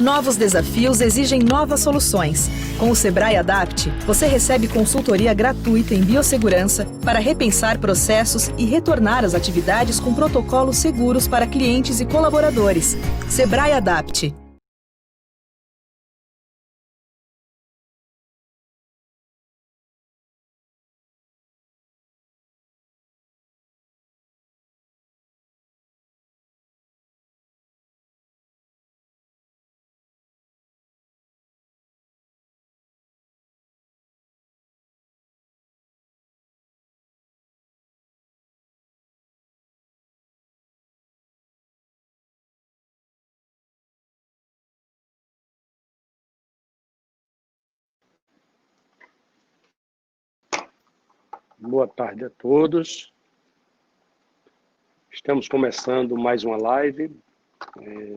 Novos desafios exigem novas soluções. Com o Sebrae Adapt, você recebe consultoria gratuita em biossegurança para repensar processos e retornar às atividades com protocolos seguros para clientes e colaboradores. Sebrae Adapt. Boa tarde a todos. Estamos começando mais uma live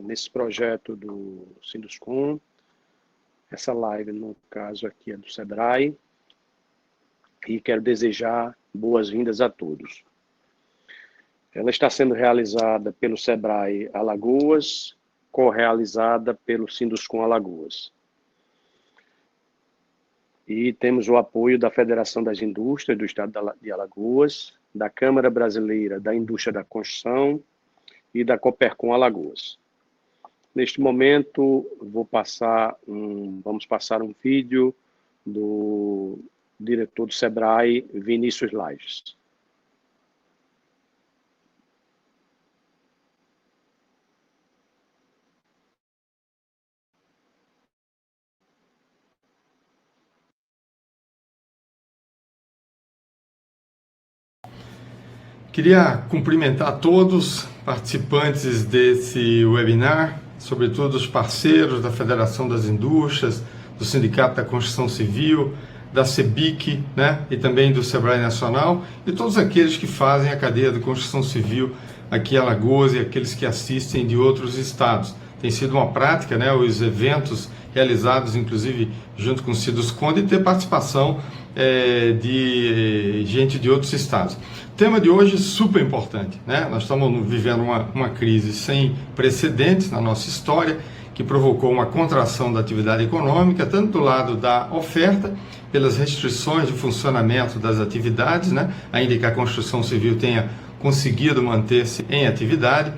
nesse projeto do Sinduscom. Essa live, no caso aqui, é do Sebrae. E quero desejar boas-vindas a todos. Ela está sendo realizada pelo Sebrae Alagoas, co-realizada pelo Sinduscom Alagoas. E temos o apoio da Federação das Indústrias do Estado de Alagoas, da Câmara Brasileira da Indústria da Construção e da Coopercon Alagoas. Neste momento, vamos passar um vídeo do diretor do Sebrae, Vinícius Lages. Queria cumprimentar todos participantes desse webinar, sobretudo os parceiros da Federação das Indústrias, do Sindicato da Construção Civil, da CEBIC, e também do Sebrae Nacional, e todos aqueles que fazem a cadeia de construção civil aqui em Alagoas e aqueles que assistem de outros estados. Tem sido uma prática, os eventos realizados, inclusive, junto com o Sinduscom, de ter participação de gente de outros estados. O tema de hoje é super importante, Nós estamos vivendo uma crise sem precedentes na nossa história, que provocou uma contração da atividade econômica, tanto do lado da oferta, pelas restrições de funcionamento das atividades, ainda que a construção civil tenha conseguido manter-se em atividade,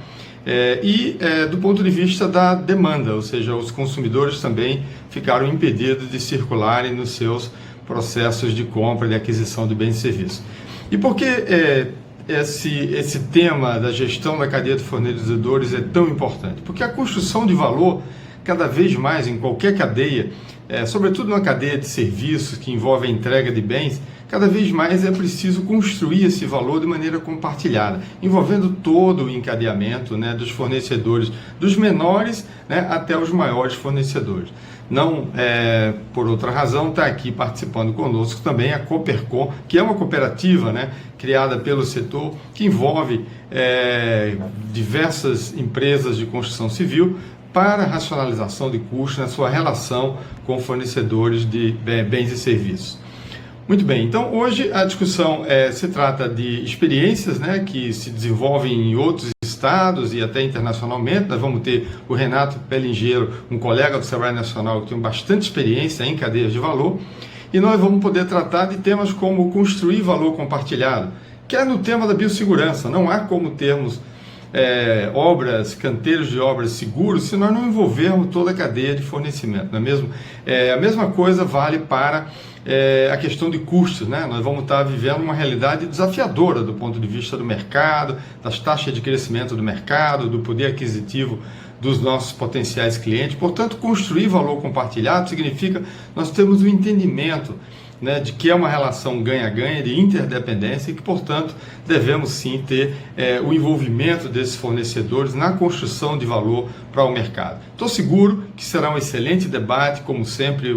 do ponto de vista da demanda, ou seja, os consumidores também ficaram impedidos de circularem nos seus processos de compra e de aquisição de bens e serviços. E por que esse tema da gestão da cadeia de fornecedores é tão importante? Porque a construção de valor, cada vez mais em qualquer cadeia, sobretudo numa cadeia de serviços que envolve a entrega de bens, cada vez mais é preciso construir esse valor de maneira compartilhada, envolvendo todo o encadeamento dos fornecedores, dos menores até os maiores fornecedores. Não por outra razão, está aqui participando conosco também a Coopercon, que é uma cooperativa criada pelo setor, que envolve diversas empresas de construção civil para a racionalização de custos na sua relação com fornecedores de bens e serviços. Muito bem, então hoje a discussão se trata de experiências que se desenvolvem em outros estados e até internacionalmente. Nós vamos ter o Renato Pellingeiro, um colega do Sebrae Nacional que tem bastante experiência em cadeias de valor, e nós vamos poder tratar de temas como construir valor compartilhado, que é no tema da biossegurança. Não há como termos canteiros de obras seguros se nós não envolvermos toda a cadeia de fornecimento, não é mesmo? A mesma coisa vale para a questão de custos, Nós vamos estar vivendo uma realidade desafiadora do ponto de vista do mercado, das taxas de crescimento do mercado, do poder aquisitivo dos nossos potenciais clientes. Portanto, construir valor compartilhado significa nós temos um entendimento de que é uma relação ganha-ganha, de interdependência, e que, portanto, devemos sim ter o envolvimento desses fornecedores na construção de valor para o mercado. Estou seguro que será um excelente debate, como sempre,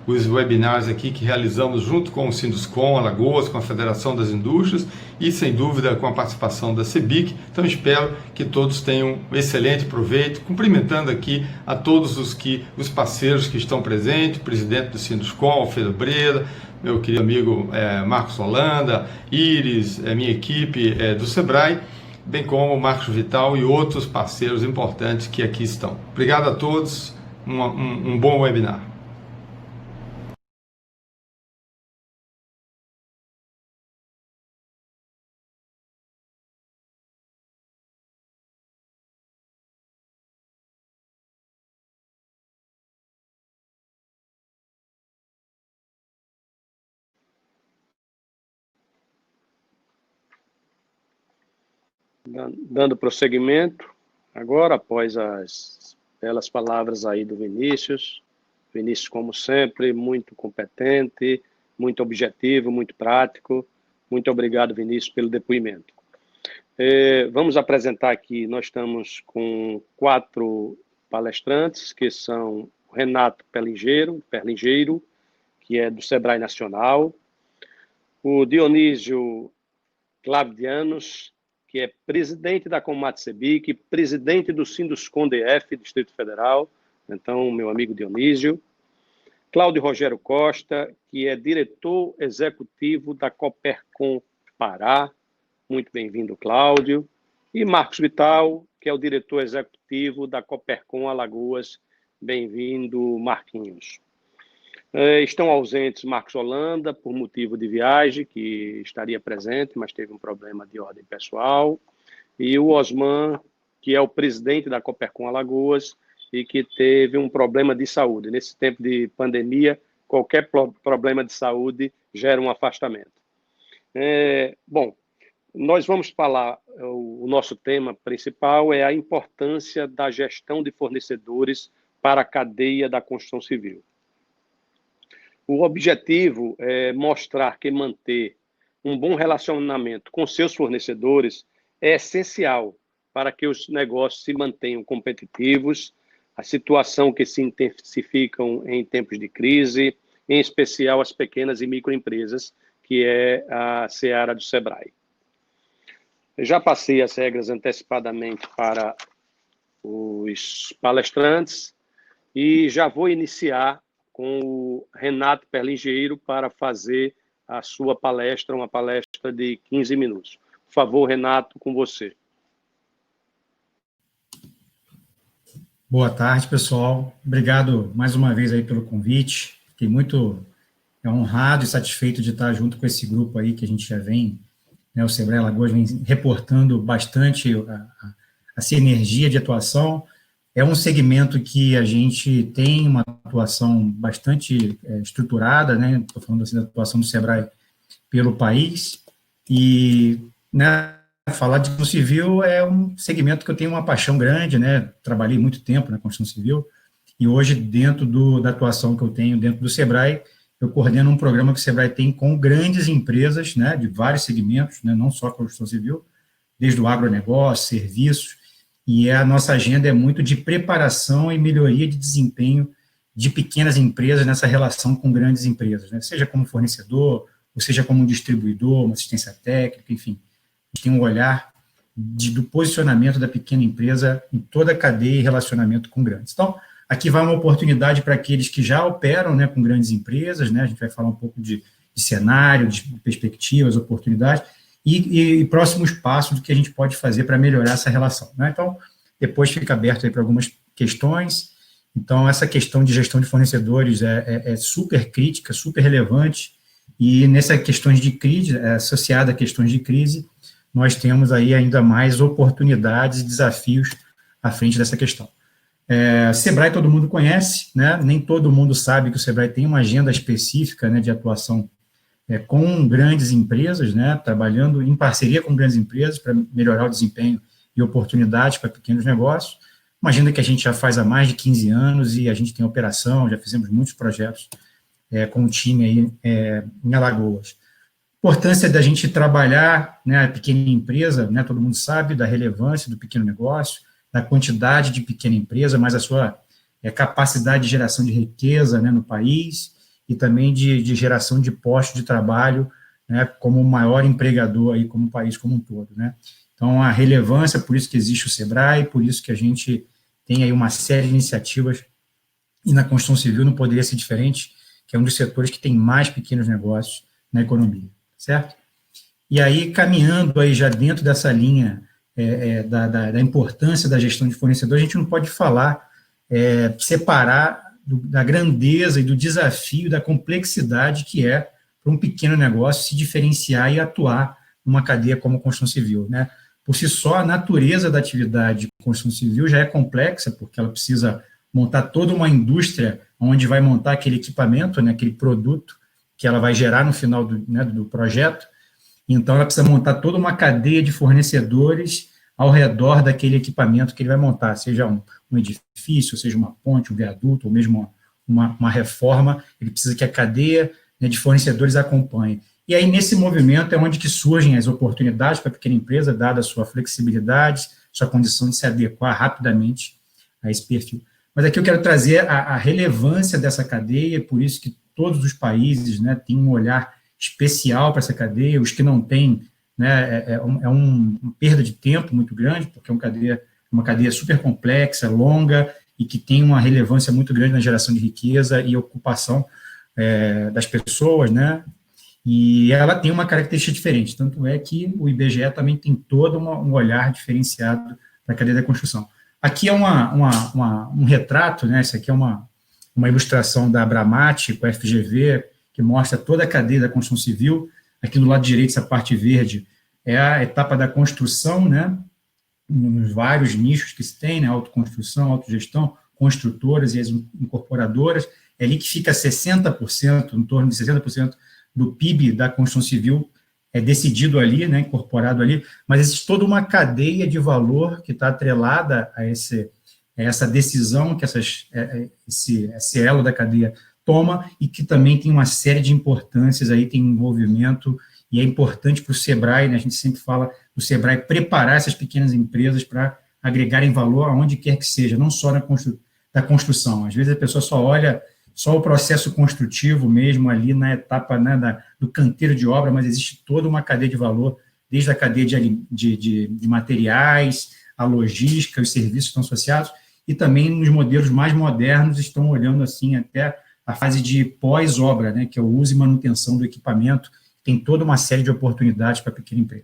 os webinars aqui que realizamos junto com o Sinduscom Alagoas, com a Federação das Indústrias e, sem dúvida, com a participação da CEBIC. Então, espero que todos tenham um excelente proveito, cumprimentando aqui a todos os parceiros que estão presentes, o presidente do Sinduscom, Alfredo Breda, meu querido amigo Marcos Holanda, Iris, minha equipe do Sebrae, bem como o Marcos Vital e outros parceiros importantes que aqui estão. Obrigado a todos, um bom webinar. Dando prosseguimento, agora, após as belas palavras aí do Vinícius. Vinícius, como sempre, muito competente, muito objetivo, muito prático. Muito obrigado, Vinícius, pelo depoimento. Vamos apresentar aqui, nós estamos com 4 palestrantes, que são o Renato Perlingeiro, que é do Sebrae Nacional, o Dionísio Clavdianos, que é presidente da Comat-Sebic, presidente do Sinduscon-DF, Distrito Federal, então, meu amigo Dionísio. Cláudio Rogério Costa, que é diretor executivo da Copercon Pará, muito bem-vindo, Cláudio. E Marcos Vital, que é o diretor executivo da Copercon Alagoas, bem-vindo, Marquinhos. Estão ausentes Marcos Holanda, por motivo de viagem, que estaria presente, mas teve um problema de ordem pessoal. E o Osman, que é o presidente da Copercon Alagoas e que teve um problema de saúde. Nesse tempo de pandemia, qualquer problema de saúde gera um afastamento. Bom, nós vamos falar, o nosso tema principal é a importância da gestão de fornecedores para a cadeia da construção civil. O objetivo é mostrar que manter um bom relacionamento com seus fornecedores é essencial para que os negócios se mantenham competitivos, a situação que se intensificam em tempos de crise, em especial as pequenas e microempresas, que é a seara do Sebrae. Eu já passei as regras antecipadamente para os palestrantes e já vou iniciar com o Renato Perlingeiro para fazer a sua palestra, uma palestra de 15 minutos. Por favor, Renato, com você. Boa tarde, pessoal. Obrigado mais uma vez aí pelo convite. Fiquei muito honrado e satisfeito de estar junto com esse grupo aí que a gente já vem, né, o Sebrae Alagoas vem reportando bastante a sinergia de atuação. É um segmento que a gente tem uma atuação bastante estruturada, né? Estou falando assim da atuação do Sebrae pelo país, e, né, falar de construção civil é um segmento que eu tenho uma paixão grande, né? Trabalhei muito tempo na construção civil, e hoje, dentro da atuação que eu tenho dentro do Sebrae, eu coordeno um programa que o Sebrae tem com grandes empresas, né, de vários segmentos, né, não só construção civil, desde o agronegócio, serviços, e a nossa agenda é muito de preparação e melhoria de desempenho de pequenas empresas nessa relação com grandes empresas, né? Seja como fornecedor, ou seja como um distribuidor, uma assistência técnica, enfim. A gente tem um olhar do posicionamento da pequena empresa em toda a cadeia e relacionamento com grandes. Então, aqui vai uma oportunidade para aqueles que já operam, né, com grandes empresas, né? A gente vai falar um pouco de cenário, de perspectivas, oportunidades, e próximos passos do que a gente pode fazer para melhorar essa relação, né? Então, depois fica aberto aí para algumas questões. Então, essa questão de gestão de fornecedores é super crítica, super relevante, e nessas questões de crise, associada a questões de crise, nós temos aí ainda mais oportunidades e desafios à frente dessa questão. Sebrae todo mundo conhece, né? Nem todo mundo sabe que o Sebrae tem uma agenda específica, né, de atuação com grandes empresas, né, trabalhando em parceria com grandes empresas para melhorar o desempenho e oportunidades para pequenos negócios. Uma agenda que a gente já faz há mais de 15 anos e a gente tem operação, já fizemos muitos projetos com o time aí em Alagoas. Importância da gente trabalhar, né, a pequena empresa, né, todo mundo sabe da relevância do pequeno negócio, da quantidade de pequena empresa, mas a sua capacidade de geração de riqueza, né, no país, e também de geração de postos de trabalho, né, como o maior empregador aí, como o país como um todo, né. Então, a relevância, por isso que existe o Sebrae, por isso que a gente tem aí uma série de iniciativas, e na construção civil não poderia ser diferente, que é um dos setores que tem mais pequenos negócios na economia, certo? E aí, caminhando aí já dentro dessa linha da importância da gestão de fornecedor, a gente não pode falar separar da grandeza e do desafio, da complexidade que é para um pequeno negócio se diferenciar e atuar numa cadeia como a construção civil, né? Por si só, a natureza da atividade de construção civil já é complexa, porque ela precisa montar toda uma indústria onde vai montar aquele equipamento, né, aquele produto que ela vai gerar no final do projeto. Então, ela precisa montar toda uma cadeia de fornecedores ao redor daquele equipamento que ele vai montar, seja um edifício, seja uma ponte, um viaduto, ou mesmo uma reforma. Ele precisa que a cadeia, né, de fornecedores acompanhe. E aí, nesse movimento, é onde que surgem as oportunidades para a pequena empresa, dada a sua flexibilidade, sua condição de se adequar rapidamente a esse perfil. Mas aqui eu quero trazer a relevância dessa cadeia, por isso que todos os países, né, têm um olhar especial para essa cadeia, os que não têm, né, uma perda de tempo muito grande, porque é uma cadeia super complexa, longa, e que tem uma relevância muito grande na geração de riqueza e ocupação das pessoas, né, e ela tem uma característica diferente, tanto é que o IBGE também tem todo um olhar diferenciado da cadeia da construção. Aqui é um retrato, né, isso aqui é uma ilustração da Abramati com a FGV, que mostra toda a cadeia da construção civil. Aqui do lado direito, essa parte verde, é a etapa da construção, né, nos vários nichos que se tem, né, autoconstrução, autogestão, construtoras e as incorporadoras. É ali que fica 60%, em torno de 60% do PIB da construção civil é decidido ali, né, incorporado ali, mas existe toda uma cadeia de valor que está atrelada a essa decisão que esse elo da cadeia toma e que também tem uma série de importâncias aí, tem envolvimento, e é importante para o SEBRAE, né, a gente sempre fala do SEBRAE preparar essas pequenas empresas para agregarem valor aonde quer que seja, não só da construção. Às vezes a pessoa só olha só o processo construtivo mesmo ali na etapa, né, do canteiro de obra, mas existe toda uma cadeia de valor, desde a cadeia de materiais, a logística, os serviços que estão associados, e também nos modelos mais modernos estão olhando assim até a fase de pós-obra, né, que é o uso e manutenção do equipamento, tem toda uma série de oportunidades para a pequena empresa.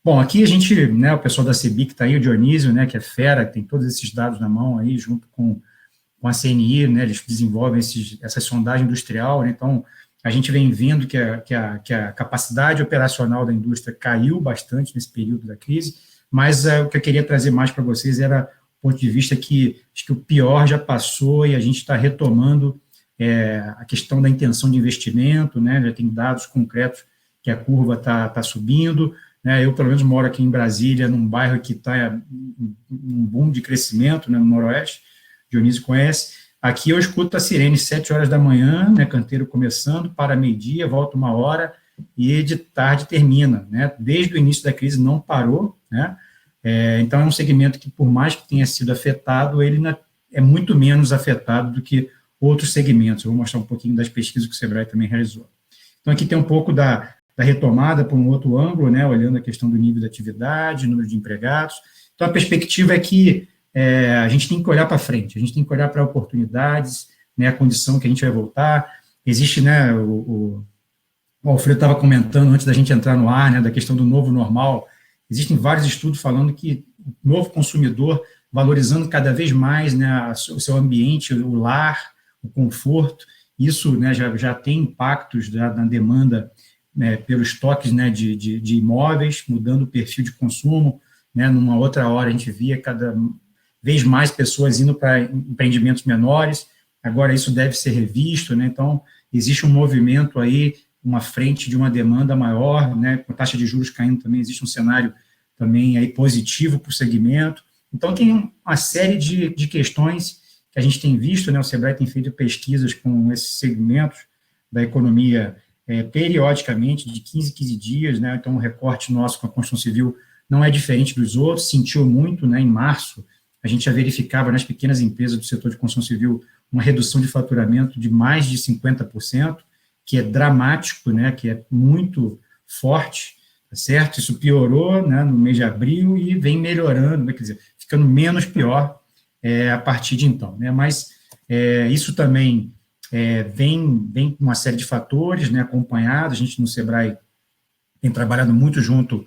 Bom, aqui a gente, né, o pessoal da CEBIC está aí, o Dionísio, né, que é fera, tem todos esses dados na mão aí, junto com a CNI, né, eles desenvolvem essa sondagem industrial, né, então a gente vem vendo que a capacidade operacional da indústria caiu bastante nesse período da crise, mas o que eu queria trazer mais para vocês era o ponto de vista que acho que o pior já passou e a gente está retomando a questão da intenção de investimento, né, já tem dados concretos que a curva está subindo, né, eu pelo menos moro aqui em Brasília, num bairro que está num boom de crescimento, né, no Noroeste, Dionísio conhece. Aqui eu escuto a sirene 7 horas da manhã, né, canteiro começando, para meio-dia, volta 1 hora, e de tarde termina, né, desde o início da crise não parou, né, então é um segmento que, por mais que tenha sido afetado, ele é muito menos afetado do que outros segmentos. Eu vou mostrar um pouquinho das pesquisas que o SEBRAE também realizou. Então aqui tem um pouco da retomada por um outro ângulo, né, olhando a questão do nível de atividade, número de empregados. Então a perspectiva é que a gente tem que olhar para frente, a gente tem que olhar para oportunidades, né, a condição que a gente vai voltar. Existe, né, o Alfredo estava comentando antes da gente entrar no ar, né, da questão do novo normal. Existem vários estudos falando que o novo consumidor, valorizando cada vez mais, né, o seu ambiente, o lar, o conforto, isso, né, já tem impactos na demanda, né, pelos estoques, né, de imóveis, mudando o perfil de consumo, né, numa outra hora a gente via cada vez mais pessoas indo para empreendimentos menores, agora isso deve ser revisto, né, então existe um movimento aí, uma frente de uma demanda maior, né, com taxa de juros caindo também, existe um cenário também aí positivo para o segmento, então tem uma série de questões que a gente tem visto, né, o SEBRAE tem feito pesquisas com esses segmentos da economia periodicamente, de 15 em 15 dias, né, então o recorte nosso com a construção civil não é diferente dos outros, sentiu muito, né, em março, a gente já verificava nas pequenas empresas do setor de construção civil uma redução de faturamento de mais de 50%, que é dramático, né, que é muito forte, tá certo? Isso piorou, né, no mês de abril e vem melhorando, quer dizer, ficando menos pior a partir de então, né, mas isso também vem com uma série de fatores, né, acompanhados, a gente no SEBRAE tem trabalhado muito junto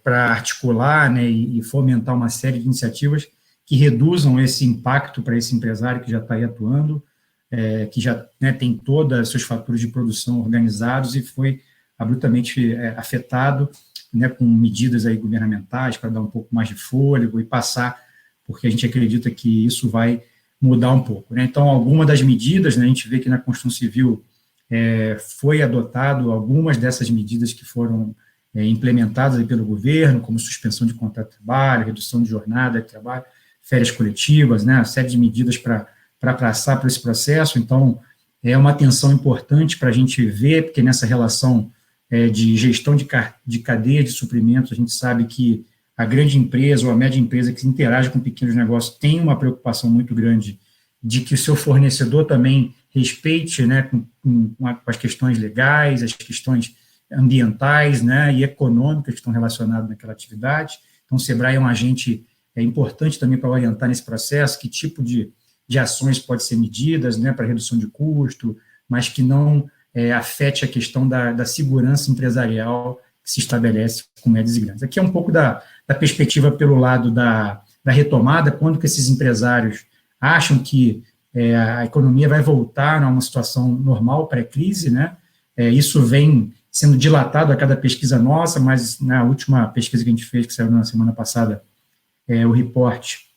para articular, né, e fomentar uma série de iniciativas que reduzam esse impacto para esse empresário que já está aí atuando, que já, né, tem todos os seus fatores de produção organizados e foi abruptamente afetado, né, com medidas aí governamentais para dar um pouco mais de fôlego e passar, porque a gente acredita que isso vai mudar um pouco, né? Então, algumas das medidas, né, a gente vê que na Construção Civil foi adotado algumas dessas medidas que foram implementadas aí pelo governo, como suspensão de contrato de trabalho, redução de jornada de trabalho, férias coletivas, né, uma série de medidas para passar por esse processo. Então, é uma atenção importante para a gente ver, porque nessa relação de gestão de cadeia de suprimentos, a gente sabe que a grande empresa ou a média empresa que interage com pequenos negócios tem uma preocupação muito grande de que o seu fornecedor também respeite, né, com as questões legais, as questões ambientais, né, e econômicas que estão relacionadas naquela atividade. Então, o SEBRAE é um agente importante também para orientar nesse processo, que tipo de ações podem ser medidas, né, para redução de custo, mas que não afete a questão da segurança empresarial que se estabelece com médios e grandes. Aqui é um pouco da perspectiva pelo lado da retomada, quando que esses empresários acham que a economia vai voltar a uma situação normal pré-crise, né? Isso vem sendo dilatado a cada pesquisa nossa, mas na última pesquisa que a gente fez, que saiu na semana passada, o reporte,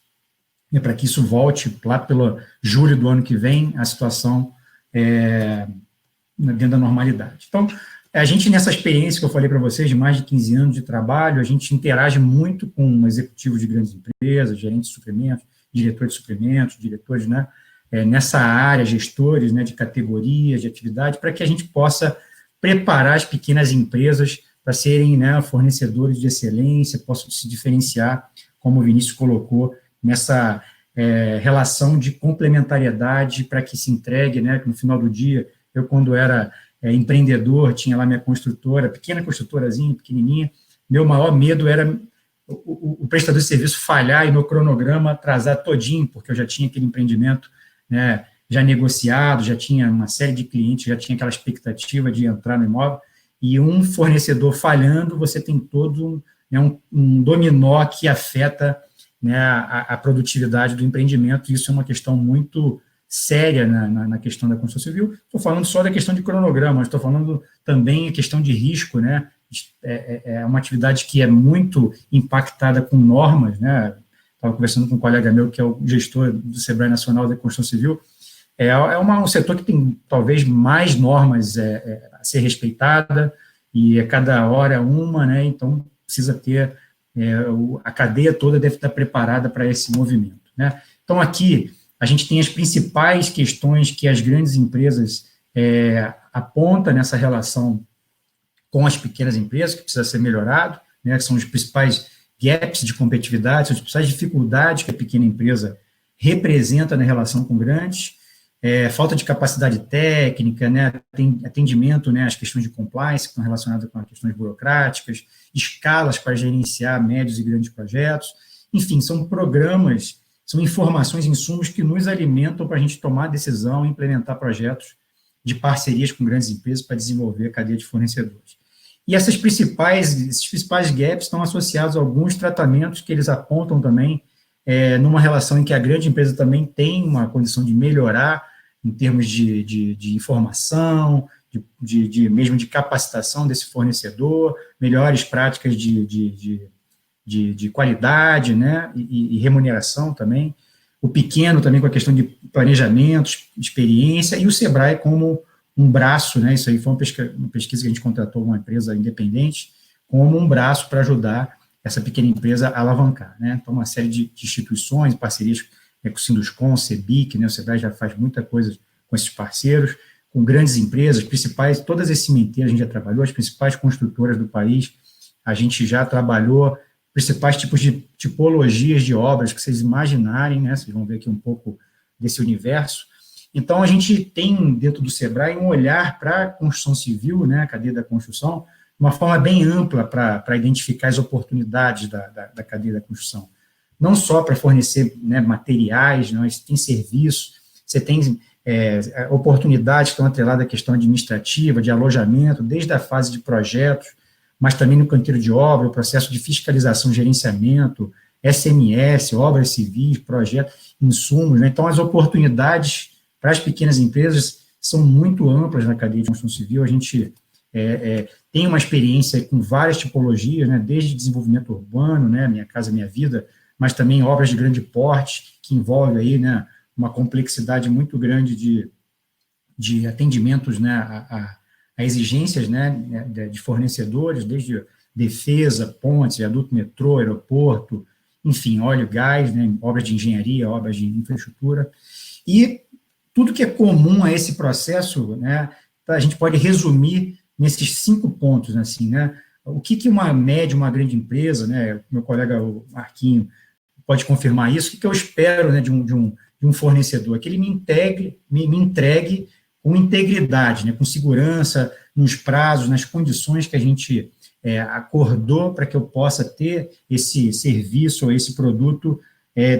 para que isso volte lá pelo julho do ano que vem, a situação dentro da normalidade. Então, a gente, nessa experiência que eu falei para vocês, de mais de 15 anos de trabalho, a gente interage muito com executivos de grandes empresas, gerentes de suprimentos, diretores de suprimentos, diretores, né, nessa área, gestores, né, de categorias, de atividade, para que a gente possa preparar as pequenas empresas para serem, né, fornecedores de excelência, possam se diferenciar, como o Vinícius colocou, nessa relação de complementariedade para que se entregue, né, que no final do dia, eu, quando era empreendedor, tinha lá minha construtora, pequena construtorazinha, pequenininha, meu maior medo era o prestador de serviço falhar e meu cronograma atrasar todinho, porque eu já tinha aquele empreendimento, né, já negociado, já tinha uma série de clientes, já tinha aquela expectativa de entrar no imóvel, e um fornecedor falhando, você tem todo um dominó que afeta, né, a produtividade do empreendimento. Isso é uma questão muito séria na questão da construção civil. Estou falando só da questão de cronograma, estou falando também a questão de risco, né? É uma atividade que é muito impactada com normas, né? Estava conversando com um colega meu, que é o gestor do SEBRAE Nacional da Construção Civil. Um setor que tem, talvez, mais normas a ser respeitada, e a cada hora uma, né? Então, precisa ter, a cadeia toda deve estar preparada para esse movimento, né? Então, aqui, a gente tem as principais questões que as grandes empresas apontam nessa relação com as pequenas empresas, que precisa ser melhorado, né, que são os principais gaps de competitividade, são as principais dificuldades que a pequena empresa representa na relação com grandes, falta de capacidade técnica, né, atendimento, né, às questões de compliance, que estão relacionadas com as questões burocráticas, escalas para gerenciar médios e grandes projetos, enfim, são programas, são informações, insumos que nos alimentam para a gente tomar decisão e implementar projetos de parcerias com grandes empresas para desenvolver a cadeia de fornecedores. E esses principais gaps estão associados a alguns tratamentos que eles apontam também, numa relação em que a grande empresa também tem uma condição de melhorar em termos de informação, mesmo de capacitação desse fornecedor, melhores práticas de qualidade, né, e remuneração também, o pequeno também com a questão de planejamento, experiência, e o SEBRAE como um braço, né, isso aí foi uma pesquisa que a gente contratou uma empresa independente, como um braço para ajudar essa pequena empresa a alavancar, né, então uma série de instituições, parcerias com o Sinduscon, CEBIC, né, o SEBRAE já faz muita coisa com esses parceiros, com grandes empresas, principais, todas as cimenteiras a gente já trabalhou, as principais construtoras do país, a gente já trabalhou, principais tipos de tipologias de obras que vocês imaginarem, né, vocês vão ver aqui um pouco desse universo. Então, a gente tem, dentro do SEBRAE, um olhar para a construção civil, né, a cadeia da construção, de uma forma bem ampla para identificar as oportunidades da cadeia da construção. Não só para fornecer, né, materiais, mas tem serviço, você tem oportunidades que estão atreladas à questão administrativa, de alojamento, desde a fase de projetos, mas também no canteiro de obra, o processo de fiscalização, gerenciamento, SMS, obras civis, projetos, insumos, né? Então, as oportunidades para as pequenas empresas são muito amplas na cadeia de construção civil. A gente tem uma experiência com várias tipologias, né? Desde desenvolvimento urbano, né? Minha Casa Minha Vida, mas também obras de grande porte, que envolve aí, né, uma complexidade muito grande de atendimentos, né, a exigências, né, de fornecedores, desde defesa, pontes, viaduto, metrô, aeroporto, enfim, óleo e gás, né, obras de engenharia, obras de infraestrutura, e tudo que é comum a esse processo, né, a gente pode resumir nesses 5 pontos, assim, né, o que uma média, uma grande empresa, né, meu colega o Marquinho pode confirmar isso, o que eu espero, né, de um fornecedor, que ele me entregue com integridade, né, com segurança, nos prazos, nas condições que a gente acordou para que eu possa ter esse serviço ou esse produto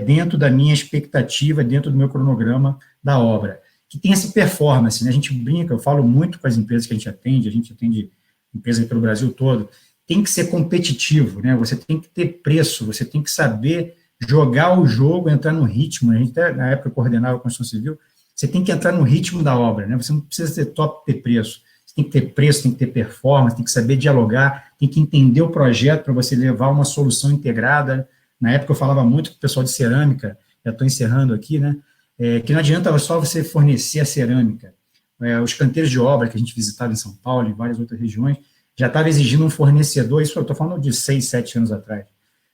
dentro da minha expectativa, dentro do meu cronograma da obra. Que tem essa performance, né, a gente brinca, eu falo muito com as empresas que a gente atende empresas pelo Brasil todo, tem que ser competitivo, né, você tem que ter preço, você tem que saber jogar o jogo, entrar no ritmo, a gente até, na época, coordenava a construção civil, você tem que entrar no ritmo da obra, né? Você não precisa ter top, ter preço, você tem que ter preço, tem que ter performance, tem que saber dialogar, tem que entender o projeto para você levar uma solução integrada. Na época eu falava muito com o pessoal de cerâmica, já estou encerrando aqui, né? Que não adianta só você fornecer a cerâmica. Os canteiros de obra que a gente visitava em São Paulo e várias outras regiões, já estava exigindo um fornecedor, isso eu estou falando de 6, 7 anos atrás,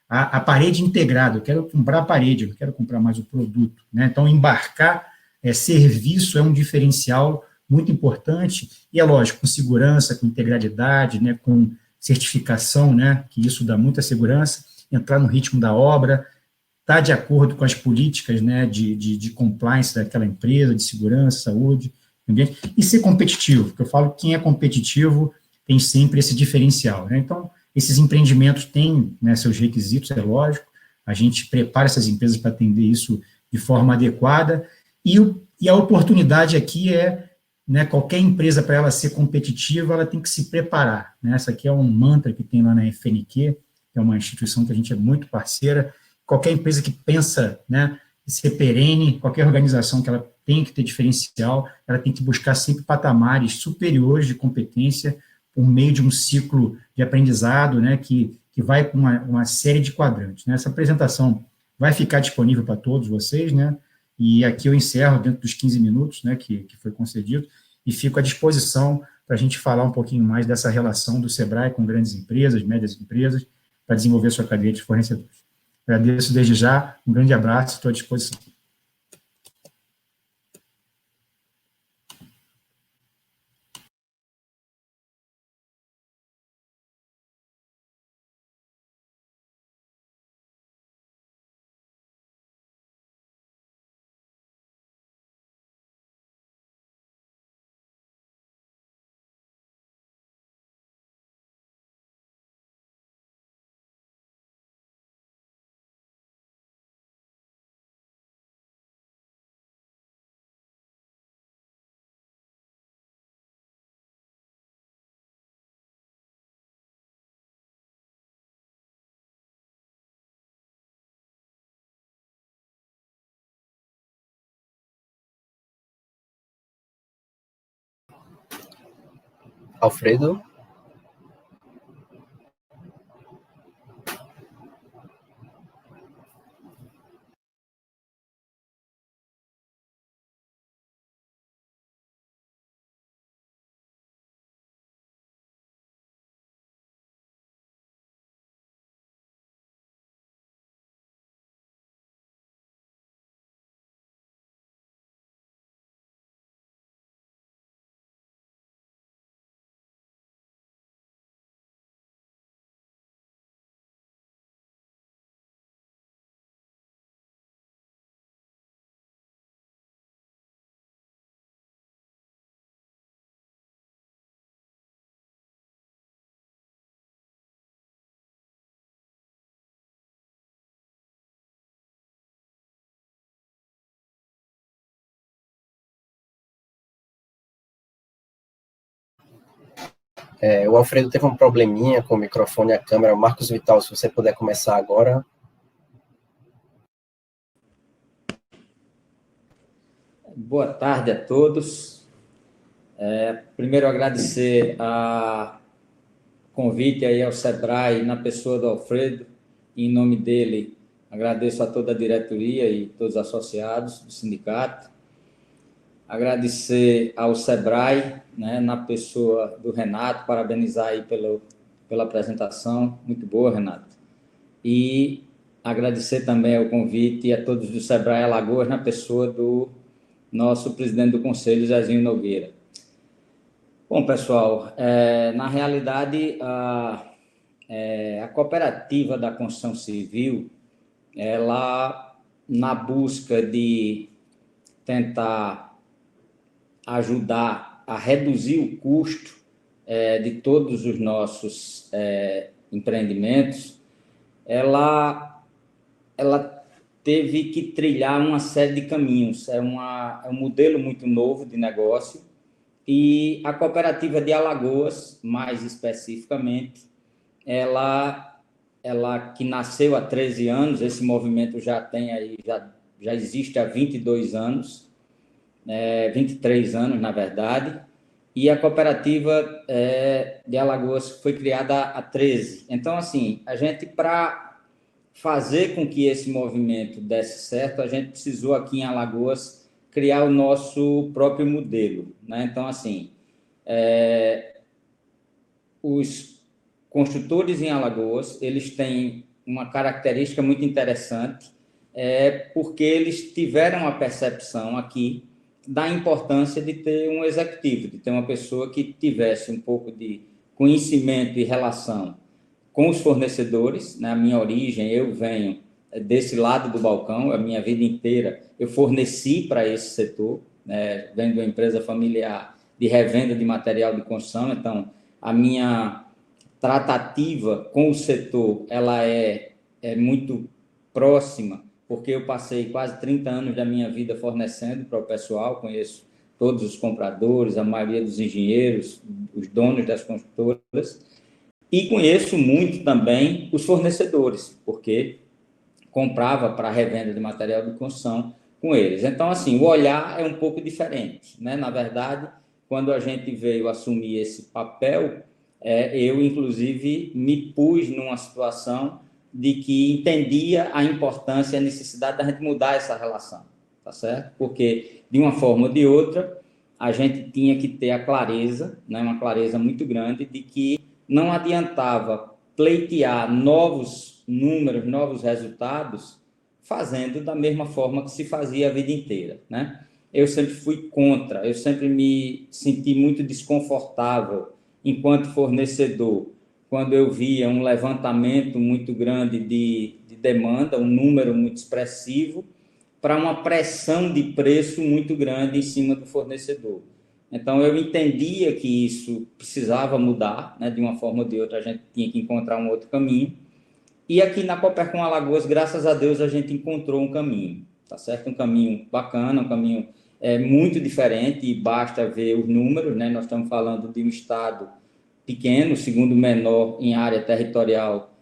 a parede integrada, eu quero comprar a parede, eu não quero comprar mais o produto, né? Então, embarcar serviço é um diferencial muito importante, e é lógico, com segurança, com integralidade, né, com certificação, né, que isso dá muita segurança, entrar no ritmo da obra, estar de acordo com as políticas, né, de compliance daquela empresa, de segurança, saúde, ambiente, e ser competitivo, porque eu falo que quem é competitivo tem sempre esse diferencial, né? Então, esses empreendimentos têm, né, seus requisitos, é lógico, a gente prepara essas empresas para atender isso de forma adequada, e a oportunidade aqui né, qualquer empresa, para ela ser competitiva, ela tem que se preparar, né? Essa aqui é um mantra que tem lá na FNQ, que é uma instituição que a gente é muito parceira, qualquer empresa que pensa, né, ser perene, qualquer organização que ela tem que ter diferencial, ela tem que buscar sempre patamares superiores de competência, por meio de um ciclo de aprendizado, né, que vai com uma série de quadrantes, né? Essa apresentação vai ficar disponível para todos vocês, né? E aqui eu encerro dentro dos 15 minutos, né, que foi concedido, e fico à disposição para a gente falar um pouquinho mais dessa relação do SEBRAE com grandes empresas, médias empresas, para desenvolver sua cadeia de fornecedores. Agradeço desde já, um grande abraço, estou à disposição. Alfredo? O Alfredo teve um probleminha com o microfone e a câmera. Marcos Vital, se você puder começar agora. Boa tarde a todos. Primeiro, agradecer o convite aí ao SEBRAE, na pessoa do Alfredo. Em nome dele, agradeço a toda a diretoria e todos os associados do sindicato. Agradecer ao SEBRAE, né, na pessoa do Renato, parabenizar aí pela apresentação, muito boa, Renato. E agradecer também ao convite a todos do SEBRAE Alagoas, na pessoa do nosso presidente do Conselho, Zezinho Nogueira. Bom, pessoal, na realidade, a cooperativa da construção civil, ela, na busca de tentar ajudar a reduzir o custo de todos os nossos empreendimentos, ela teve que trilhar uma série de caminhos. É um modelo muito novo de negócio, e a cooperativa de Alagoas, mais especificamente, ela que nasceu há 13 anos, esse movimento já existe há 22 anos, 23 anos, na verdade, e a cooperativa de Alagoas foi criada há 13. Então, assim, a gente, para fazer com que esse movimento desse certo, a gente precisou aqui em Alagoas criar o nosso próprio modelo, né? Então, assim, os construtores em Alagoas, eles têm uma característica muito interessante, porque eles tiveram a percepção aqui da importância de ter um executivo, de ter uma pessoa que tivesse um pouco de conhecimento e relação com os fornecedores. Na minha origem, eu venho desse lado do balcão, a minha vida inteira eu forneci para esse setor, né? Venho de uma empresa familiar de revenda de material de construção, então a minha tratativa com o setor, ela é muito próxima, porque eu passei quase 30 anos da minha vida fornecendo para o pessoal, conheço todos os compradores, a maioria dos engenheiros, os donos das construtoras, e conheço muito também os fornecedores, porque comprava para revenda de material de construção com eles. Então, assim, o olhar é um pouco diferente, né? Na verdade, quando a gente veio assumir esse papel, eu, inclusive, me pus numa situação de que entendia a importância e a necessidade da gente mudar essa relação, tá certo? Porque, de uma forma ou de outra, a gente tinha que ter a clareza, né, uma clareza muito grande, de que não adiantava pleitear novos números, novos resultados, fazendo da mesma forma que se fazia a vida inteira, né? Eu sempre fui contra, eu sempre me senti muito desconfortável enquanto fornecedor, quando eu via um levantamento muito grande de demanda, um número muito expressivo, para uma pressão de preço muito grande em cima do fornecedor. Então, eu entendia que isso precisava mudar, né? De uma forma ou de outra, a gente tinha que encontrar um outro caminho. E aqui na Coopercom Alagoas, graças a Deus, a gente encontrou um caminho, tá certo? Um caminho bacana, um caminho muito diferente, e basta ver os números, né? Nós estamos falando de um estado pequeno, o segundo menor em área territorial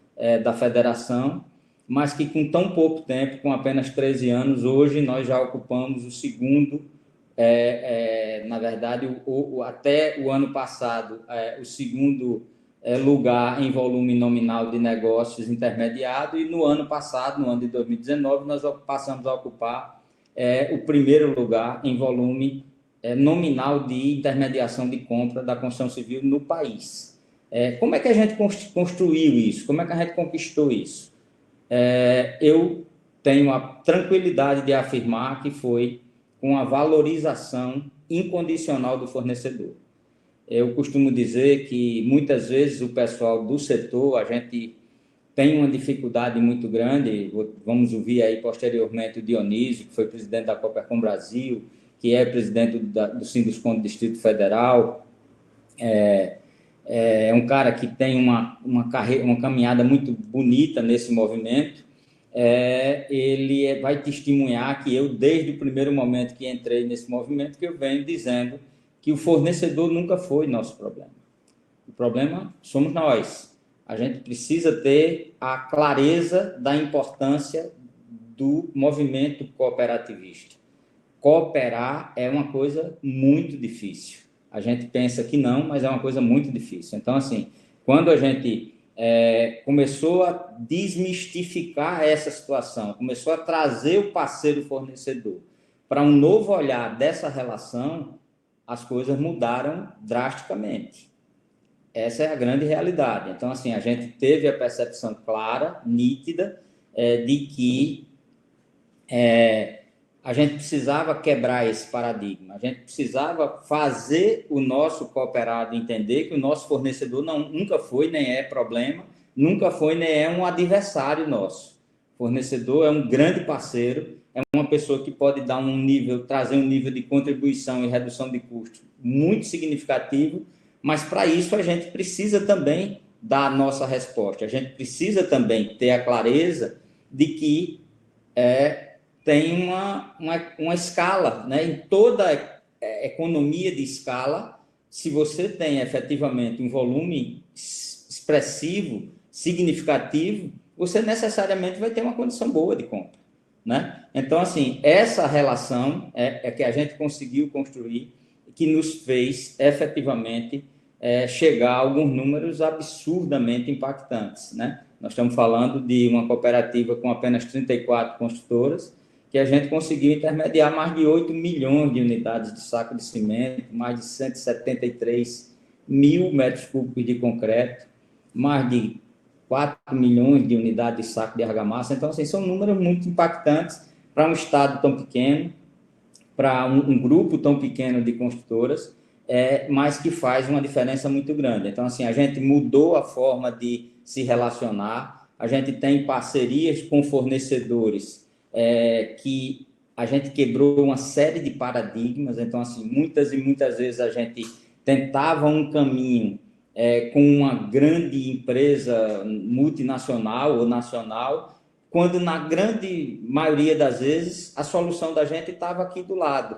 da federação, mas que com tão pouco tempo, com apenas 13 anos, hoje nós já ocupamos o segundo, na verdade, até o ano passado, o segundo lugar em volume nominal de negócios intermediado, e no ano passado, no ano de 2019, nós passamos a ocupar o primeiro lugar em volume nominal de intermediação de compra da construção civil no país. Como é que a gente construiu isso? Como é que a gente conquistou isso? Eu tenho a tranquilidade de afirmar que foi com a valorização incondicional do fornecedor. Eu costumo dizer que muitas vezes o pessoal do setor, a gente tem uma dificuldade muito grande. Vamos ouvir aí posteriormente o Dionísio, que foi presidente da Coopercom Brasil, que é presidente do Sinduscon do Distrito Federal. É um cara que tem uma caminhada muito bonita nesse movimento. Ele vai testemunhar que eu, desde o primeiro momento que entrei nesse movimento, que eu venho dizendo que o fornecedor nunca foi nosso problema. O problema somos nós. A gente precisa ter a clareza da importância do movimento cooperativista. cooperar é uma coisa muito difícil. A gente pensa que não, mas é uma coisa muito difícil. Então, assim, quando a gente começou a desmistificar essa situação, começou a trazer o parceiro fornecedor para um novo olhar dessa relação, as coisas mudaram drasticamente. Essa é a grande realidade. Então, assim, a gente teve a percepção clara, nítida, de que a gente precisava quebrar esse paradigma, a gente precisava fazer o nosso cooperado entender que o nosso fornecedor nunca foi, nem é problema, nunca foi, nem é um adversário nosso. O fornecedor é um grande parceiro, é uma pessoa que pode dar trazer um nível de contribuição e redução de custo muito significativo, mas para isso a gente precisa também dar a nossa resposta, a gente precisa também ter a clareza de que tem uma escala, né? Em toda economia de escala, se você tem efetivamente um volume expressivo, significativo, você necessariamente vai ter uma condição boa de compra, né? Então, assim, essa relação é que a gente conseguiu construir, que nos fez efetivamente chegar a alguns números absurdamente impactantes, né? Nós estamos falando de uma cooperativa com apenas 34 construtoras, que a gente conseguiu intermediar mais de 8 milhões de unidades de saco de cimento, mais de 173 mil metros cúbicos de concreto, mais de 4 milhões de unidades de saco de argamassa. Então, assim, são números muito impactantes para um estado tão pequeno, para um grupo tão pequeno de construtoras, mas que faz uma diferença muito grande. Então, assim, a gente mudou a forma de se relacionar, a gente tem parcerias com fornecedores que a gente quebrou uma série de paradigmas. Então, assim, muitas e muitas vezes a gente tentava um caminho com uma grande empresa multinacional ou nacional, quando na grande maioria das vezes a solução da gente estava aqui do lado.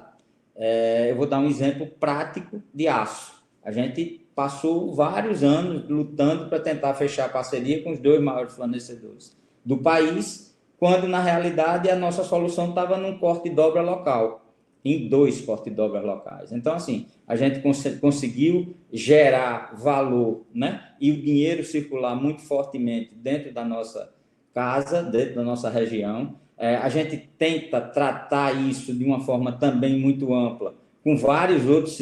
Eu vou dar um exemplo prático de aço. A gente passou vários anos lutando para tentar fechar parceria com os 2 maiores fornecedores do país, quando, na realidade, a nossa solução estava num corte e dobra local, em 2 corte e dobra locais. Então, assim, a gente conseguiu gerar valor, né? E o dinheiro circular muito fortemente dentro da nossa casa, dentro da nossa região. A gente tenta tratar isso de uma forma também muito ampla, com vários outros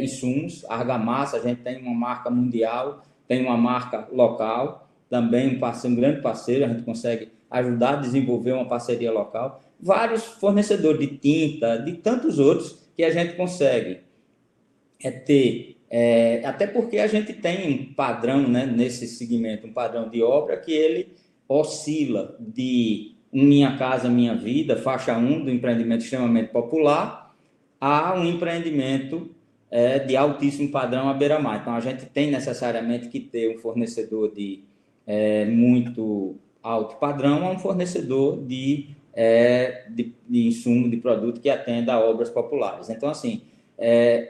insumos. A argamassa, a gente tem uma marca mundial, tem uma marca local, também um grande parceiro, a gente consegue ajudar a desenvolver uma parceria local, vários fornecedores de tinta, de tantos outros que a gente consegue ter, até porque a gente tem um padrão, né, nesse segmento, um padrão de obra que ele oscila de Minha Casa Minha Vida, faixa 1 do empreendimento extremamente popular, a um empreendimento de altíssimo padrão à beira-mar. Então, a gente tem necessariamente que ter um fornecedor de muito alto padrão a um fornecedor de insumo, de produto que atenda a obras populares. Então, assim,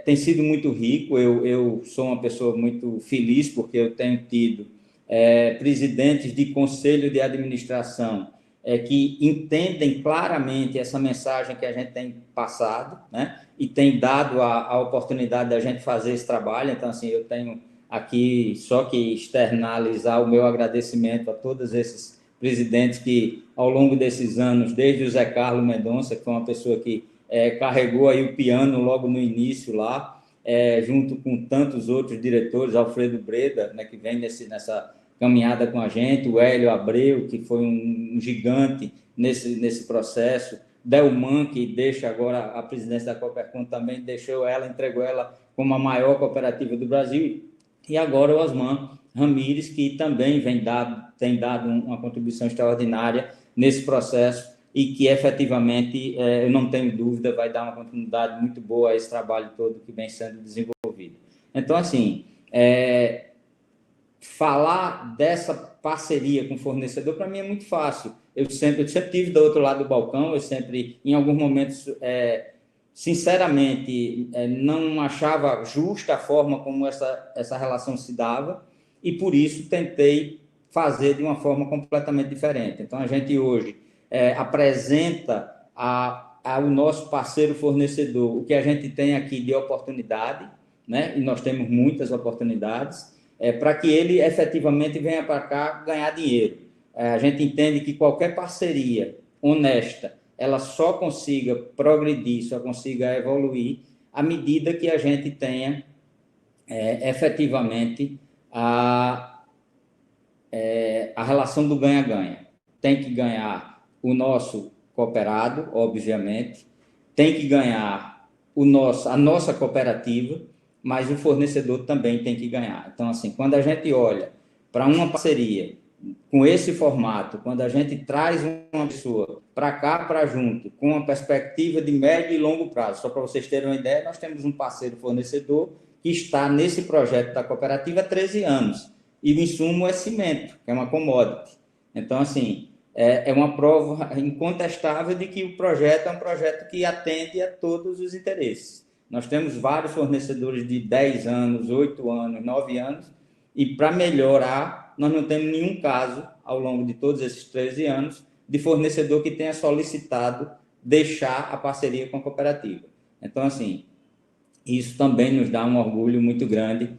tem sido muito rico. Eu sou uma pessoa muito feliz porque eu tenho tido presidentes de conselho de administração que entendem claramente essa mensagem que a gente tem passado, né? E tem dado a oportunidade da gente fazer esse trabalho. Então, assim, eu tenho aqui só que externalizar o meu agradecimento a todos esses presidentes que, ao longo desses anos, desde o Zé Carlos Mendonça, que foi uma pessoa que carregou aí o piano logo no início lá, junto com tantos outros diretores, Alfredo Breda, né, que vem nessa caminhada com a gente, o Hélio Abreu, que foi um gigante nesse processo, Delman, que deixa agora a presidência da Coopercon, também entregou ela como a maior cooperativa do Brasil, e agora o Osman Ramírez, que também tem dado uma contribuição extraordinária nesse processo e que efetivamente, eu não tenho dúvida, vai dar uma continuidade muito boa a esse trabalho todo que vem sendo desenvolvido. Então, assim, falar dessa parceria com o fornecedor, para mim, é muito fácil. Eu sempre tive do outro lado do balcão, eu sempre, em alguns momentos, sinceramente, não achava justa a forma como essa relação se dava, e por isso tentei fazer de uma forma completamente diferente. Então, a gente hoje apresenta ao nosso parceiro fornecedor o que a gente tem aqui de oportunidade, né? E nós temos muitas oportunidades, para que ele efetivamente venha para cá ganhar dinheiro. A gente entende que qualquer parceria honesta, ela só consiga progredir, só consiga evoluir à medida que a gente tenha efetivamente a relação do ganha-ganha. Tem que ganhar o nosso cooperado, obviamente, tem que ganhar a nossa cooperativa, mas o fornecedor também tem que ganhar. Então, assim, quando a gente olha para uma parceria com esse formato, quando a gente traz uma pessoa para cá, para junto, com uma perspectiva de médio e longo prazo, só para vocês terem uma ideia, nós temos um parceiro fornecedor que está nesse projeto da cooperativa há 13 anos, e o insumo é cimento, que é uma commodity. Então, assim, é uma prova incontestável de que o projeto é um projeto que atende a todos os interesses. Nós temos vários fornecedores de 10 anos, 8 anos, 9 anos, e para melhorar, nós não temos nenhum caso, ao longo de todos esses 13 anos, de fornecedor que tenha solicitado deixar a parceria com a cooperativa. Então, assim, isso também nos dá um orgulho muito grande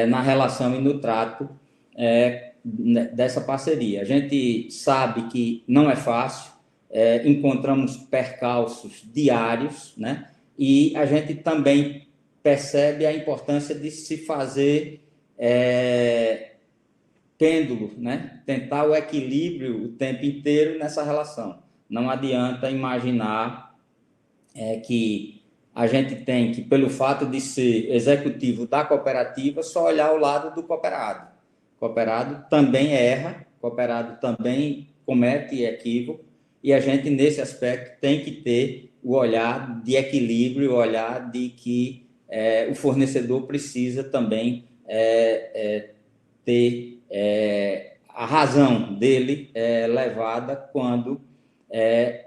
na relação e no trato dessa parceria. A gente sabe que não é fácil, encontramos percalços diários, né? E a gente também percebe a importância de se fazer pêndulo, né? Tentar o equilíbrio o tempo inteiro nessa relação. Não adianta imaginar que a gente tem que, pelo fato de ser executivo da cooperativa, só olhar o lado do cooperado. O cooperado também erra, o cooperado também comete equívoco, e a gente, nesse aspecto, tem que ter o olhar de equilíbrio, o olhar de que o fornecedor precisa também ter a razão dele levada quando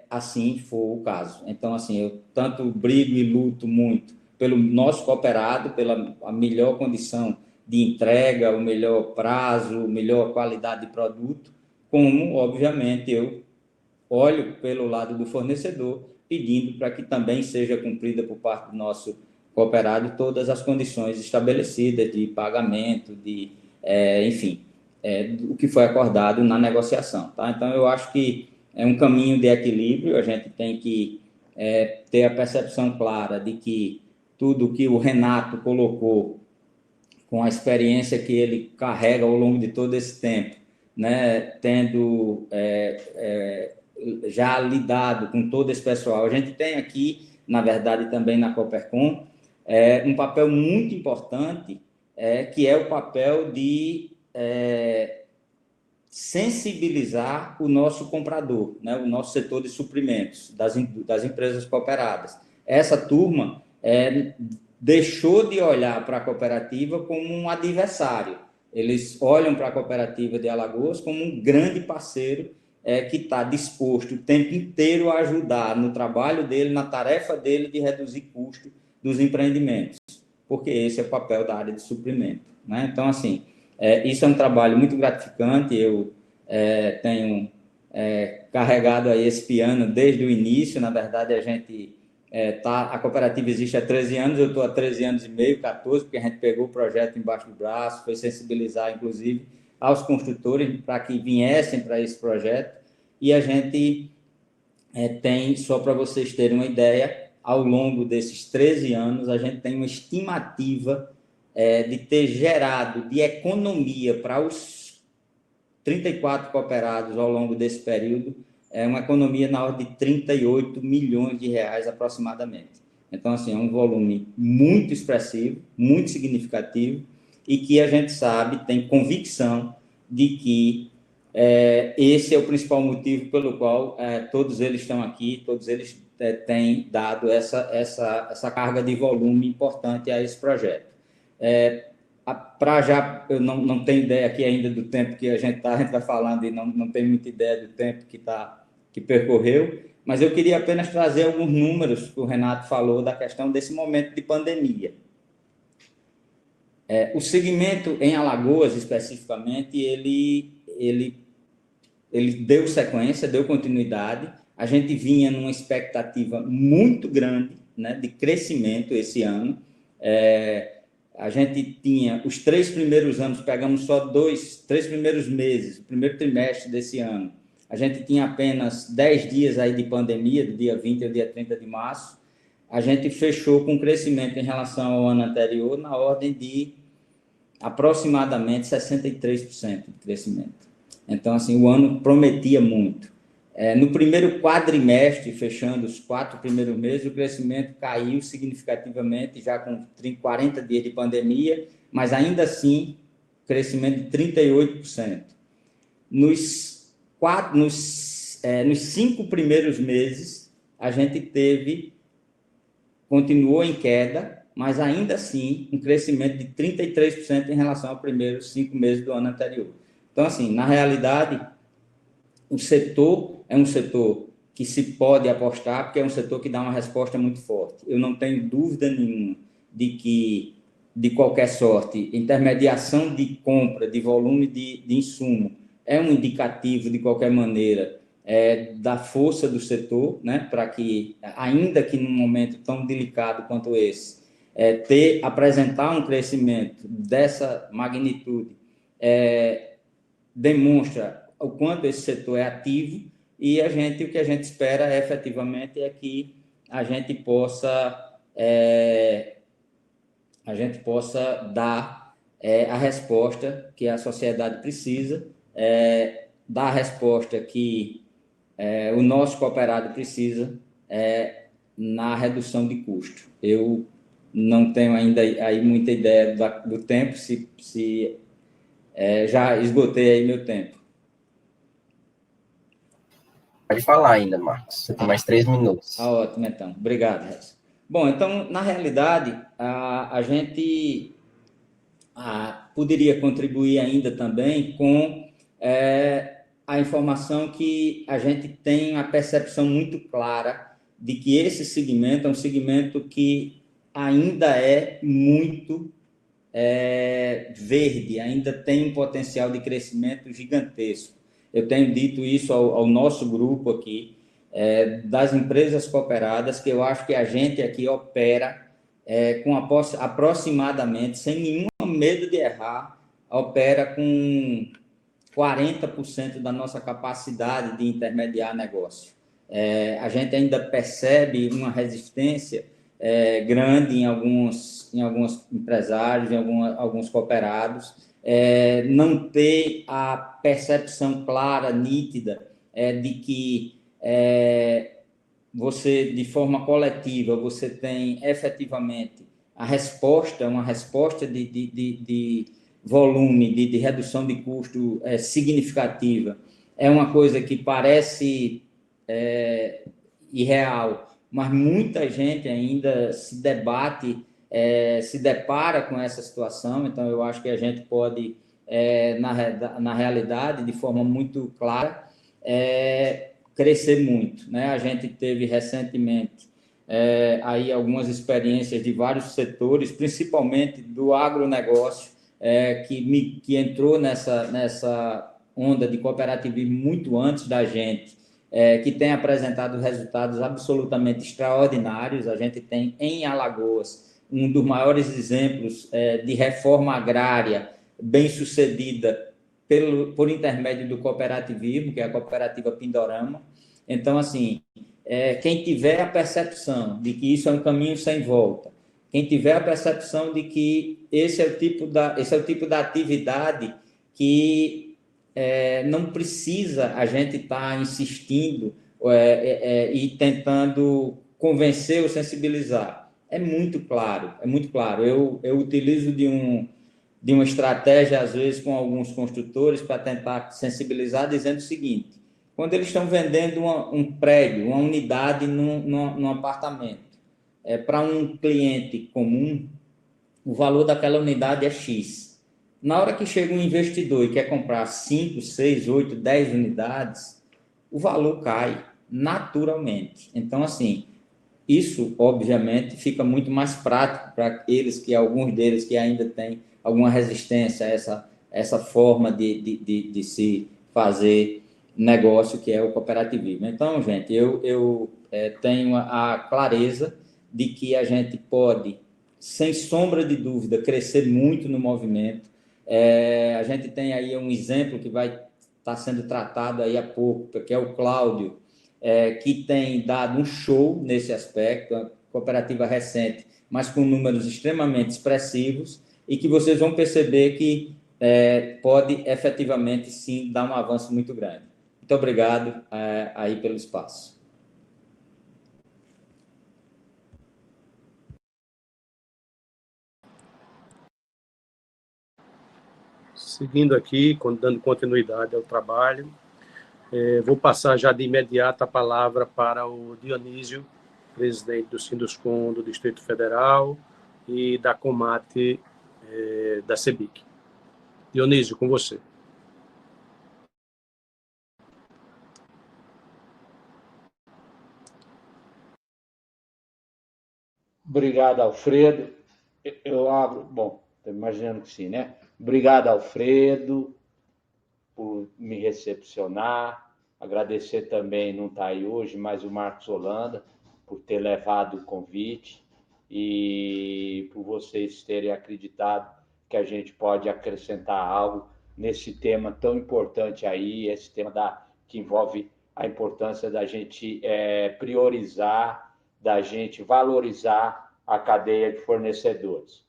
assim for o caso. Então, assim, eu tanto brigo e luto muito pelo nosso cooperado, pela a melhor condição de entrega, o melhor prazo, a melhor qualidade de produto, como, obviamente, eu olho pelo lado do fornecedor, pedindo para que também seja cumprida por parte do nosso cooperado todas as condições estabelecidas de pagamento, enfim, o que foi acordado na negociação. Tá? Então, eu acho que é um caminho de equilíbrio, a gente tem que ter a percepção clara de que tudo que o Renato colocou, com a experiência que ele carrega ao longo de todo esse tempo, né, tendo já lidado com todo esse pessoal, a gente tem aqui, na verdade, também na Coopercon, um papel muito importante, que é o papel de sensibilizar o nosso comprador, né, o nosso setor de suprimentos das empresas cooperadas. Essa turma deixou de olhar para a cooperativa como um adversário. Eles olham para a cooperativa de Alagoas como um grande parceiro que está disposto o tempo inteiro a ajudar no trabalho dele, na tarefa dele de reduzir custo dos empreendimentos, porque esse é o papel da área de suprimento. Né? Então, assim, isso é um trabalho muito gratificante. Eu tenho carregado aí esse piano desde o início. Na verdade, a cooperativa existe há 13 anos, eu estou há 13 anos e meio, 14, porque a gente pegou o projeto embaixo do braço, foi sensibilizar, inclusive, aos construtores para que viessem para esse projeto, e a gente tem, só para vocês terem uma ideia, ao longo desses 13 anos, a gente tem uma estimativa de ter gerado de economia para os 34 cooperados ao longo desse período, uma economia na ordem de 38 milhões de reais aproximadamente. Então, assim, é um volume muito expressivo, muito significativo, e que a gente sabe, tem convicção de que esse é o principal motivo pelo qual todos eles estão aqui, todos eles têm dado essa carga de volume importante a esse projeto. Eu não tenho ideia aqui ainda do tempo que a gente vai falando, e não tenho muita ideia do tempo que percorreu, mas eu queria apenas trazer alguns números que o Renato falou da questão desse momento de pandemia. O segmento em Alagoas, especificamente, ele deu sequência, deu continuidade. A gente vinha numa expectativa muito grande, né, de crescimento esse ano. A gente tinha os 3 primeiros anos, pegamos só 3 primeiros meses, o primeiro trimestre desse ano. A gente tinha apenas 10 dias aí de pandemia, do dia 20 ao dia 30 de março. A gente fechou com crescimento em relação ao ano anterior na ordem de aproximadamente 63% de crescimento. Então, assim, o ano prometia muito. No primeiro quadrimestre, fechando os 4 primeiros meses, o crescimento caiu significativamente, já com 40 dias de pandemia, mas ainda assim, crescimento de 38%. Nos 5 primeiros meses, a gente continuou em queda, mas ainda assim, um crescimento de 33% em relação aos primeiros 5 meses do ano anterior. Então, assim, na realidade, o setor é um setor que se pode apostar, porque é um setor que dá uma resposta muito forte. Eu não tenho dúvida nenhuma de que, de qualquer sorte, intermediação de compra, de volume de insumo, é um indicativo, de qualquer maneira, da força do setor, né, para que, ainda que num momento tão delicado quanto esse, apresentar um crescimento dessa magnitude, demonstra o quanto esse setor é ativo, e o que a gente espera efetivamente é que a gente possa dar a resposta que a sociedade precisa, dar a resposta que o nosso cooperado precisa na redução de custo. Eu não tenho ainda aí muita ideia do tempo, se já esgotei aí meu tempo. Pode falar ainda, Marcos. Você tem mais 3 minutos. Ótimo, então. Obrigado, Reis. Bom, então, na realidade, a gente poderia contribuir ainda também com a informação que a gente tem a percepção muito clara de que esse segmento é um segmento que ainda é muito verde, ainda tem um potencial de crescimento gigantesco. Eu tenho dito isso ao nosso grupo aqui, das empresas cooperadas, que eu acho que a gente aqui opera com aproximadamente, sem nenhum medo de errar, opera com 40% da nossa capacidade de intermediar negócio. A gente ainda percebe uma resistência grande em alguns empresários, em alguns cooperados, não ter a percepção clara, nítida, de que você, de forma coletiva, você tem efetivamente uma resposta de volume, de redução de custo significativa. É uma coisa que parece irreal, mas muita gente ainda se depara com essa situação. Então, eu acho que a gente pode, na realidade, de forma muito clara, crescer muito, né? A gente teve recentemente aí algumas experiências de vários setores, principalmente do agronegócio, que entrou nessa onda de cooperativismo muito antes da gente, que tem apresentado resultados absolutamente extraordinários. A gente tem em Alagoas um dos maiores exemplos de reforma agrária bem-sucedida por intermédio do cooperativismo, que é a cooperativa Pindorama. Então, assim, quem tiver a percepção de que isso é um caminho sem volta, quem tiver a percepção de que esse é o tipo da atividade que não precisa a gente estar insistindo e tentando convencer ou sensibilizar. É muito claro. Eu utilizo de uma estratégia, às vezes, com alguns construtores para tentar sensibilizar, dizendo o seguinte: quando eles estão vendendo um prédio, uma unidade num apartamento, para um cliente comum, o valor daquela unidade é X. Na hora que chega um investidor e quer comprar 5, 6, 8, 10 unidades, o valor cai naturalmente. Então, assim, isso, obviamente, fica muito mais prático para alguns deles que ainda têm alguma resistência a essa forma de se fazer negócio que é o cooperativismo. Então, gente, eu tenho a clareza de que a gente pode, sem sombra de dúvida, crescer muito no movimento. A gente tem aí um exemplo que vai estar sendo tratado aí há pouco, que é o Cláudio, que tem dado um show nesse aspecto, uma cooperativa recente, mas com números extremamente expressivos, e que vocês vão perceber que pode efetivamente, sim, dar um avanço muito grande. Muito obrigado aí pelo espaço. Seguindo aqui, dando continuidade ao trabalho, vou passar já de imediato a palavra para o Dionísio, presidente do Sinduscon do Distrito Federal e da Comate da CEBIC. Dionísio, com você. Obrigado, Alfredo. Eu abro. Bom, estou imaginando que sim, né? Obrigado, Alfredo, por me recepcionar. Agradecer também, não está aí hoje, mas o Marcos Holanda, por ter levado o convite e por vocês terem acreditado que a gente pode acrescentar algo nesse tema tão importante aí, esse tema que envolve a importância da gente priorizar, da gente valorizar a cadeia de fornecedores.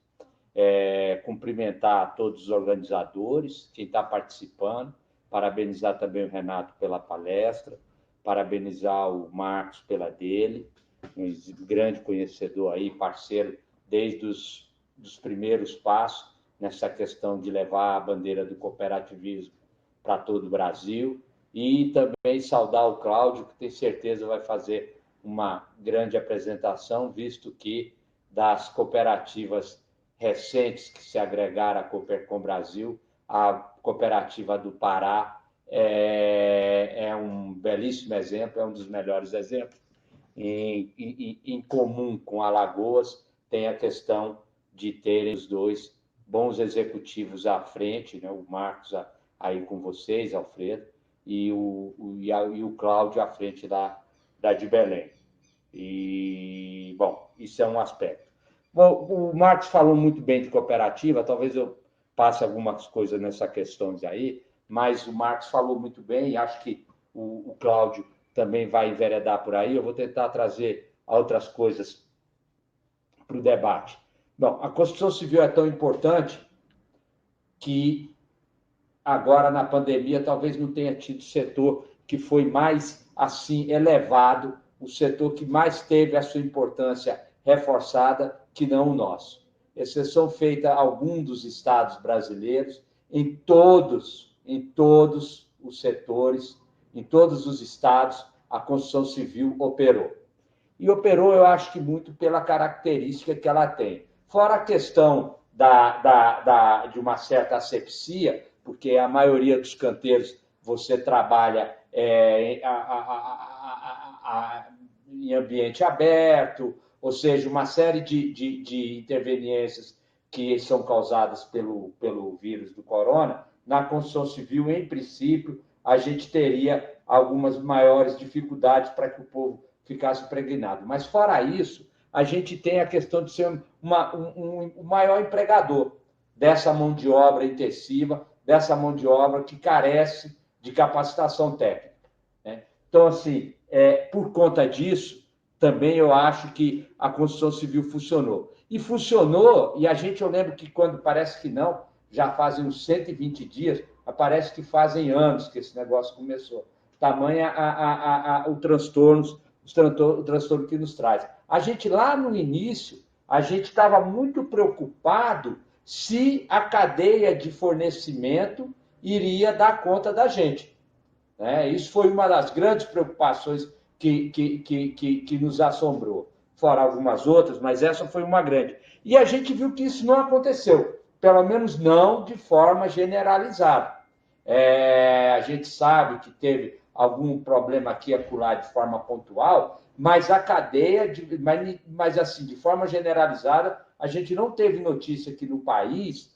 Cumprimentar todos os organizadores, quem está participando, parabenizar também o Renato pela palestra, parabenizar o Marcos pela dele, um grande conhecedor aí, parceiro desde os primeiros passos nessa questão de levar a bandeira do cooperativismo para todo o Brasil, e também saudar o Cláudio, que tenho certeza vai fazer uma grande apresentação, visto que das cooperativas recentes que se agregaram à Coopercom Brasil, a cooperativa do Pará é um belíssimo exemplo, é um dos melhores exemplos. Em comum com Alagoas, tem a questão de terem os dois bons executivos à frente, né? O Marcos aí com vocês, Alfredo, e o Cláudio à frente da de Belém. E, bom, isso é um aspecto. Bom, o Marcos falou muito bem de cooperativa, talvez eu passe algumas coisas nessas questões aí, mas o Marcos falou muito bem, e acho que o Cláudio também vai enveredar por aí. Eu vou tentar trazer outras coisas para o debate. Bom, a Constituição Civil é tão importante que agora, na pandemia, talvez não tenha tido setor que foi mais assim elevado, o setor que mais teve a sua importância reforçada, que não o nosso. Exceção feita a alguns dos estados brasileiros, em todos os setores, em todos os estados, a Constituição Civil operou. E operou, eu acho que muito pela característica que ela tem. Fora a questão de uma certa asepsia, porque a maioria dos canteiros você trabalha em ambiente aberto, ou seja, uma série de interveniências que são causadas pelo vírus do corona. Na Constituição Civil, em princípio, a gente teria algumas maiores dificuldades para que o povo ficasse impregnado. Mas, fora isso, a gente tem a questão de ser um maior empregador dessa mão de obra intensiva, dessa mão de obra que carece de capacitação técnica, né? Então, assim, por conta disso, também eu acho que a Constituição Civil funcionou. E funcionou, e eu lembro que quando parece que não, já fazem uns 120 dias, parece que fazem anos que esse negócio começou. Tamanha o transtorno que nos traz. A gente, lá no início, a gente estava muito preocupado se a cadeia de fornecimento iria dar conta da gente, né? Isso foi uma das grandes preocupações que nos assombrou. Fora algumas outras, mas essa foi uma grande. E a gente viu que isso não aconteceu, pelo menos não de forma generalizada. A gente sabe que teve algum problema aqui e acolá de forma pontual, mas a cadeia, mas assim, de forma generalizada, a gente não teve notícia que no país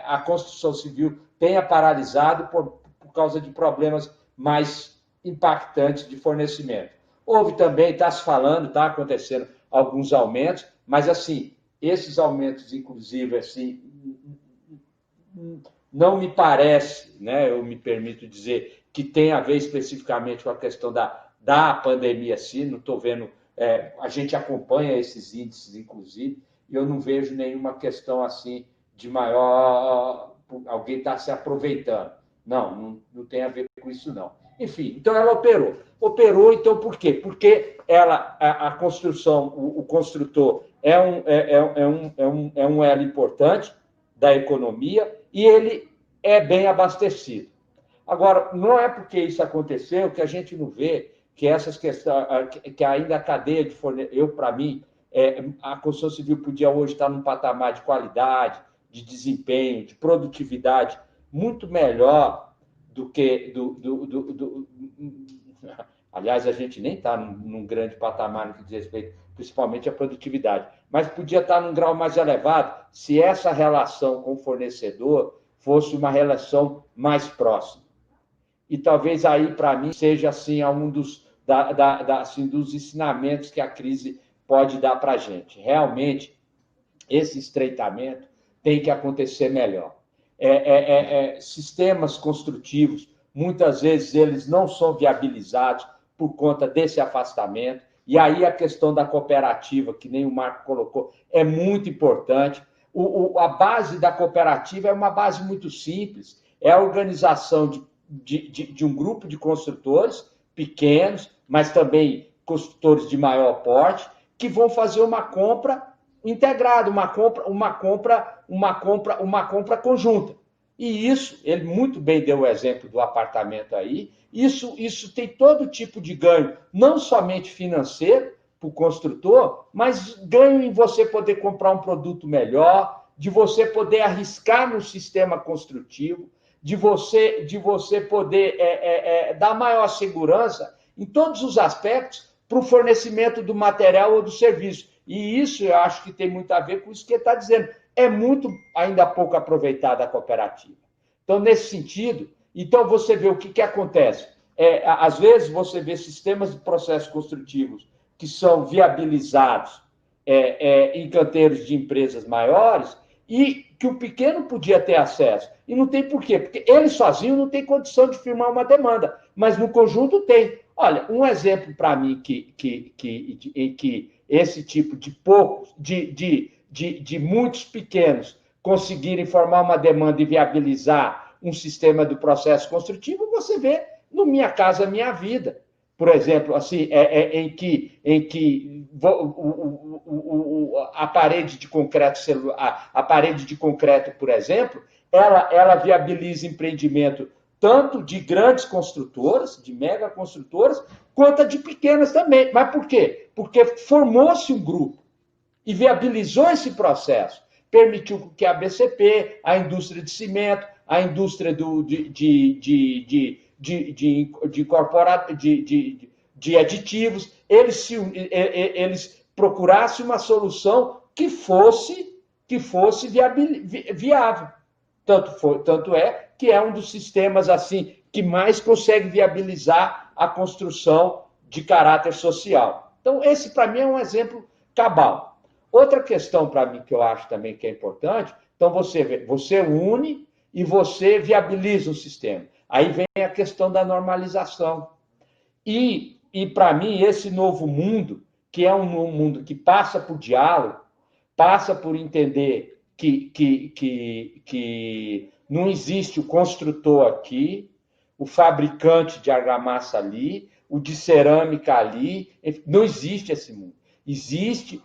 a Constituição Civil tenha paralisado por causa de problemas mais impactantes de fornecimento. Houve também, está se falando, está acontecendo alguns aumentos, mas, assim, esses aumentos, inclusive, assim, não me parece, né, eu me permito dizer, que tem a ver especificamente com a questão da pandemia, sim, não estou vendo, a gente acompanha esses índices, inclusive, e eu não vejo nenhuma questão assim de maior, alguém está se aproveitando. Não tem a ver com isso, não. Enfim, então ela operou. Operou, então, por quê? Porque a construção, o construtor é um elo importante da economia e ele é bem abastecido. Agora, não é porque isso aconteceu que a gente não vê que essas questões, que ainda a cadeia de fornecimento, para mim, a construção civil podia hoje estar num patamar de qualidade, de desempenho, de produtividade muito melhor do que aliás, a gente nem está num grande patamar no que diz respeito, principalmente à produtividade, mas podia estar num grau mais elevado se essa relação com o fornecedor fosse uma relação mais próxima. E talvez aí, para mim, seja assim, um dos ensinamentos que a crise pode dar para a gente. Realmente, esse estreitamento tem que acontecer melhor. Sistemas construtivos, muitas vezes, eles não são viabilizados por conta desse afastamento. E aí a questão da cooperativa, que nem o Marco colocou, é muito importante. A base da cooperativa é uma base muito simples, é a organização de um grupo de construtores pequenos, mas também construtores de maior porte, que vão fazer uma compra integrada, uma compra conjunta. E isso, ele muito bem deu o exemplo do apartamento aí, isso tem todo tipo de ganho, não somente financeiro para o construtor, mas ganho em você poder comprar um produto melhor, de você poder arriscar no sistema construtivo, de você poder dar maior segurança em todos os aspectos para o fornecimento do material ou do serviço. E isso eu acho que tem muito a ver com isso que ele está dizendo. É muito ainda pouco aproveitada a cooperativa. Então, nesse sentido, então você vê o que acontece. Às vezes você vê sistemas de processos construtivos que são viabilizados em canteiros de empresas maiores e que o pequeno podia ter acesso. E não tem por quê? Porque ele sozinho não tem condição de firmar uma demanda, mas no conjunto tem. Olha, um exemplo para mim que esse tipo de poucos, de muitos pequenos conseguirem formar uma demanda e viabilizar um sistema do processo construtivo, você vê no Minha Casa Minha Vida. Por exemplo, assim, em que a parede de concreto a parede de concreto, por exemplo, ela viabiliza empreendimento tanto de grandes construtoras, de mega construtoras, quanto de pequenas também. Mas por quê? Porque formou-se um grupo e viabilizou esse processo. Permitiu que a BCP, a indústria de cimento, a indústria de aditivos, eles procurassem uma solução que fosse viável. Tanto é que é um dos sistemas assim que mais consegue viabilizar a construção de caráter social. Então, esse, para mim, é um exemplo cabal. Outra questão, para mim, que eu acho também que é importante, então você une e você viabiliza o sistema. Aí vem a questão da normalização. E para mim, esse novo mundo, que é um mundo que passa por diálogo, passa por entender que não existe o construtor aqui, o fabricante de argamassa ali, o de cerâmica ali, não existe esse mundo. Existe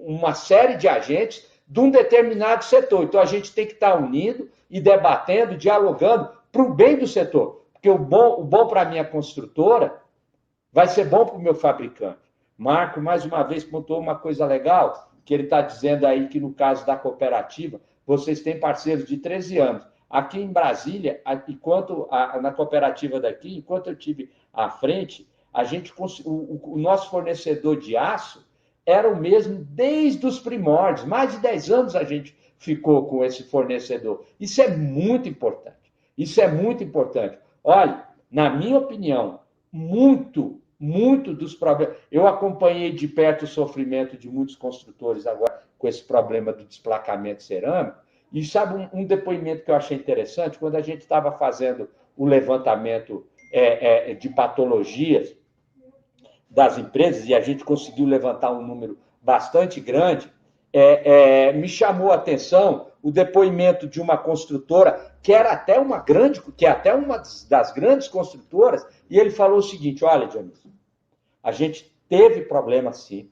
uma série de agentes de um determinado setor. Então, a gente tem que estar unido e debatendo, dialogando para o bem do setor. Porque o bom para a minha construtora vai ser bom para o meu fabricante. Marco, mais uma vez, pontuou uma coisa legal, que ele está dizendo aí que, no caso da cooperativa, vocês têm parceiros de 13 anos. Aqui em Brasília, na cooperativa daqui, enquanto eu estive à frente, o nosso fornecedor de aço era o mesmo desde os primórdios. Mais de 10 anos a gente ficou com esse fornecedor. Isso é muito importante. Isso é muito importante. Olha, na minha opinião, muito dos problemas... Eu acompanhei de perto o sofrimento de muitos construtores agora com esse problema do desplacamento cerâmico. E sabe um depoimento que eu achei interessante? Quando a gente estava fazendo o levantamento de patologias das empresas, e a gente conseguiu levantar um número bastante grande, me chamou a atenção o depoimento de uma construtora que era até uma das grandes construtoras, e ele falou o seguinte: olha, Dionísio, a gente teve problema sim,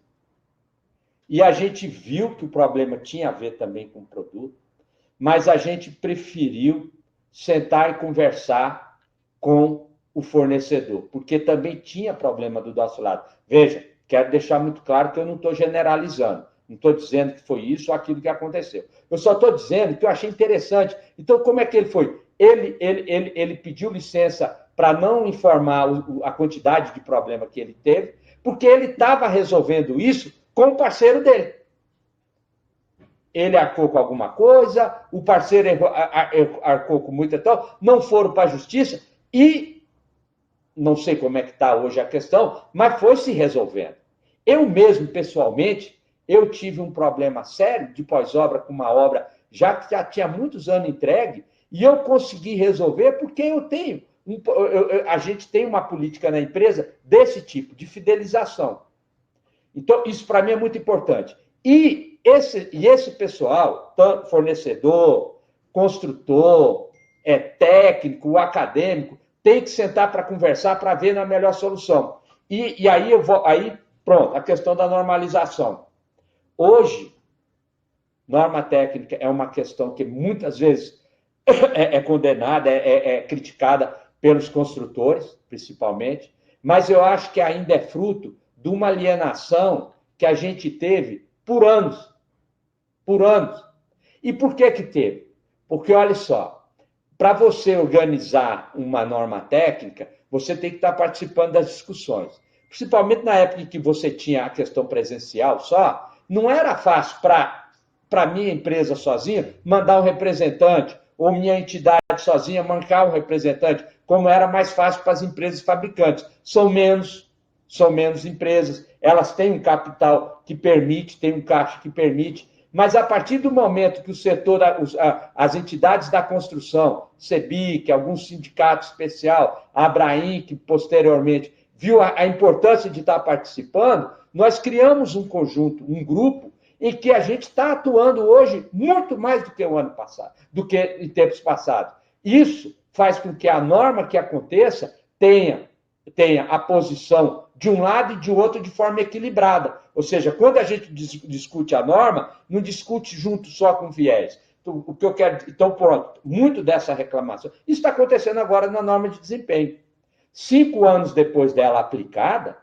e a gente viu que o problema tinha a ver também com o produto, mas a gente preferiu sentar e conversar com o fornecedor, porque também tinha problema do nosso lado. Veja, quero deixar muito claro que eu não estou generalizando, não estou dizendo que foi isso ou aquilo que aconteceu. Eu só estou dizendo que eu achei interessante. Então, como é que ele foi? Ele pediu licença para não informar a quantidade de problema que ele teve, porque ele estava resolvendo isso com o parceiro dele. Ele arcou com alguma coisa, o parceiro arcou com muita tal, não foram para a justiça e não sei como é que está hoje a questão, mas foi se resolvendo. Eu mesmo, pessoalmente, eu tive um problema sério de pós-obra com uma obra que já tinha muitos anos entregue, e eu consegui resolver porque a gente tem uma política na empresa desse tipo, de fidelização. Então, isso para mim é muito importante. E esse pessoal, tanto fornecedor, construtor, técnico, acadêmico, tem que sentar para conversar para ver a melhor solução. E aí pronto, a questão da normalização. Hoje, norma técnica é uma questão que muitas vezes é condenada, é criticada pelos construtores, principalmente, mas eu acho que ainda é fruto de uma alienação que a gente teve por anos. Por anos. E por que teve? Porque, olha só, para você organizar uma norma técnica, você tem que estar participando das discussões. Principalmente na época em que você tinha a questão presencial só, não era fácil para a minha empresa sozinha mandar um representante, ou minha entidade sozinha mandar um representante, como era mais fácil para as empresas fabricantes. São menos empresas, elas têm um capital que permite, tem um caixa que permite, mas a partir do momento que o setor, as entidades da construção, CEBIC, alguns sindicatos especial, a Abraim, que posteriormente viu a importância de estar participando, nós criamos um conjunto, um grupo, em que a gente está atuando hoje muito mais do que o ano passado, do que em tempos passados. Isso faz com que a norma que aconteça tenha a posição de um lado e de outro de forma equilibrada. Ou seja, quando a gente discute a norma, não discute junto só com viés. Então, o que eu quero... Então, pronto, muito dessa reclamação. Isso está acontecendo agora na norma de desempenho. 5 anos depois dela aplicada,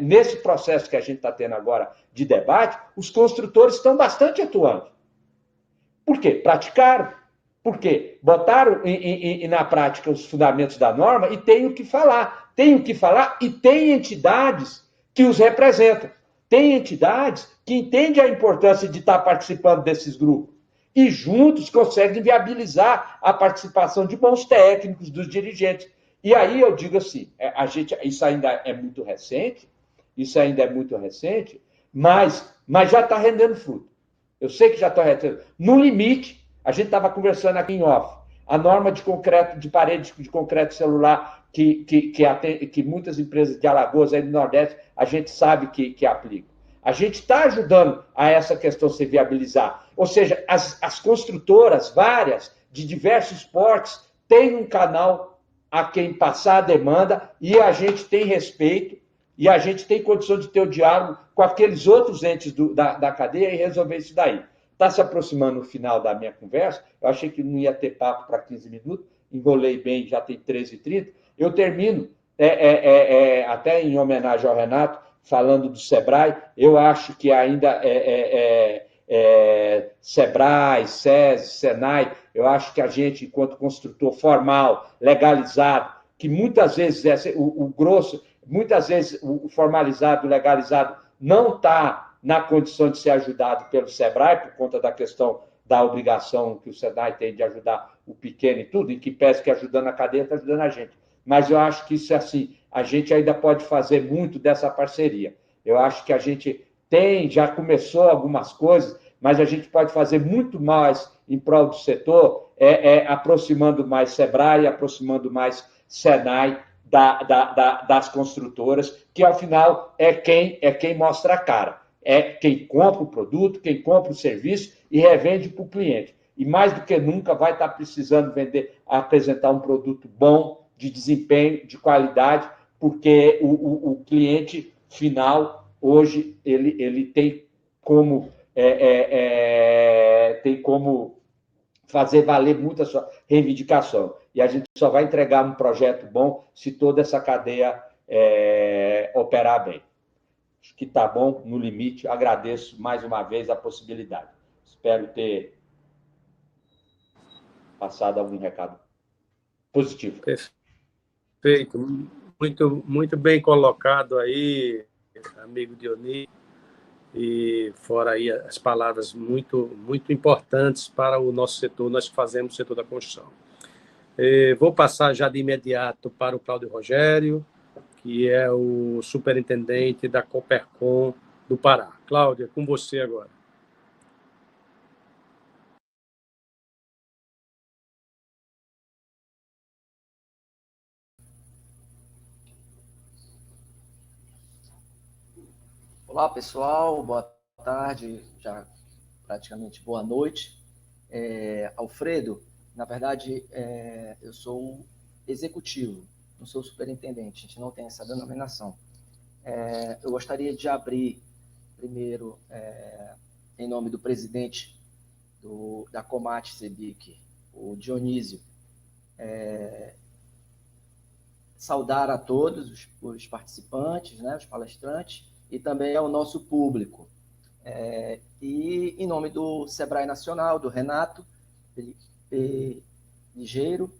nesse processo que a gente está tendo agora de debate, os construtores estão bastante atuando. Por quê? Praticaram. Por quê? Botaram na prática os fundamentos da norma e tem o que falar. E tem entidades que os representam. Tem entidades que entendem a importância de estar participando desses grupos. E juntos conseguem viabilizar a participação de bons técnicos, dos dirigentes. E aí eu digo assim, isso ainda é muito recente, mas já está rendendo fruto. Eu sei que já está rendendo. No limite, a gente estava conversando aqui em off, a norma de concreto, de parede de concreto celular, que muitas empresas de Alagoas, aí do Nordeste, a gente sabe que aplicam. A gente está ajudando a essa questão se viabilizar. Ou seja, as construtoras, várias, de diversos portes, têm um canal a quem passar a demanda e a gente tem respeito e a gente tem condição de ter o diálogo com aqueles outros entes da cadeia e resolver isso daí. Está se aproximando o final da minha conversa, eu achei que não ia ter papo para 15 minutos, enrolei bem, já tem 13h30. Eu termino, até em homenagem ao Renato, falando do Sebrae, eu acho que ainda Sebrae, SESI, Senai, eu acho que a gente, enquanto construtor formal, legalizado, que muitas vezes o grosso, muitas vezes o formalizado, o legalizado, não está na condição de ser ajudado pelo SEBRAE, por conta da questão da obrigação que o SENAI tem de ajudar o pequeno e tudo, em que pese que ajudando a cadeia, está ajudando a gente. Mas eu acho que isso, assim, a gente ainda pode fazer muito dessa parceria. Eu acho que a gente já começou algumas coisas, mas a gente pode fazer muito mais em prol do setor, aproximando mais SEBRAE, aproximando mais SENAI das construtoras, que, ao final, é quem mostra a cara. É quem compra o produto, quem compra o serviço e revende para o cliente. E, mais do que nunca, vai estar precisando apresentar um produto bom, de desempenho, de qualidade, porque o cliente final, hoje, ele tem como fazer valer muito a sua reivindicação. E a gente só vai entregar um projeto bom se toda essa cadeia operar bem. Acho que está bom, no limite. Agradeço mais uma vez a possibilidade. Espero ter passado algum recado positivo. Perfeito. Muito, muito bem colocado aí, amigo Dionísio. E fora aí as palavras muito, muito importantes para o nosso setor, nós que fazemos o setor da construção. Vou passar já de imediato para o Cláudio Rogério, que é o superintendente da Copercon do Pará. Cláudio, é com você agora. Olá, pessoal. Boa tarde, já praticamente boa noite. Alfredo, na verdade, eu sou executivo, não sou superintendente, a gente não tem essa denominação. Eu gostaria de abrir, primeiro, em nome do presidente da Comate Cebic, o Dionísio, saudar a todos os participantes, né, os palestrantes, e também ao nosso público. E em nome do SEBRAE Nacional, do Renato Ligeiro,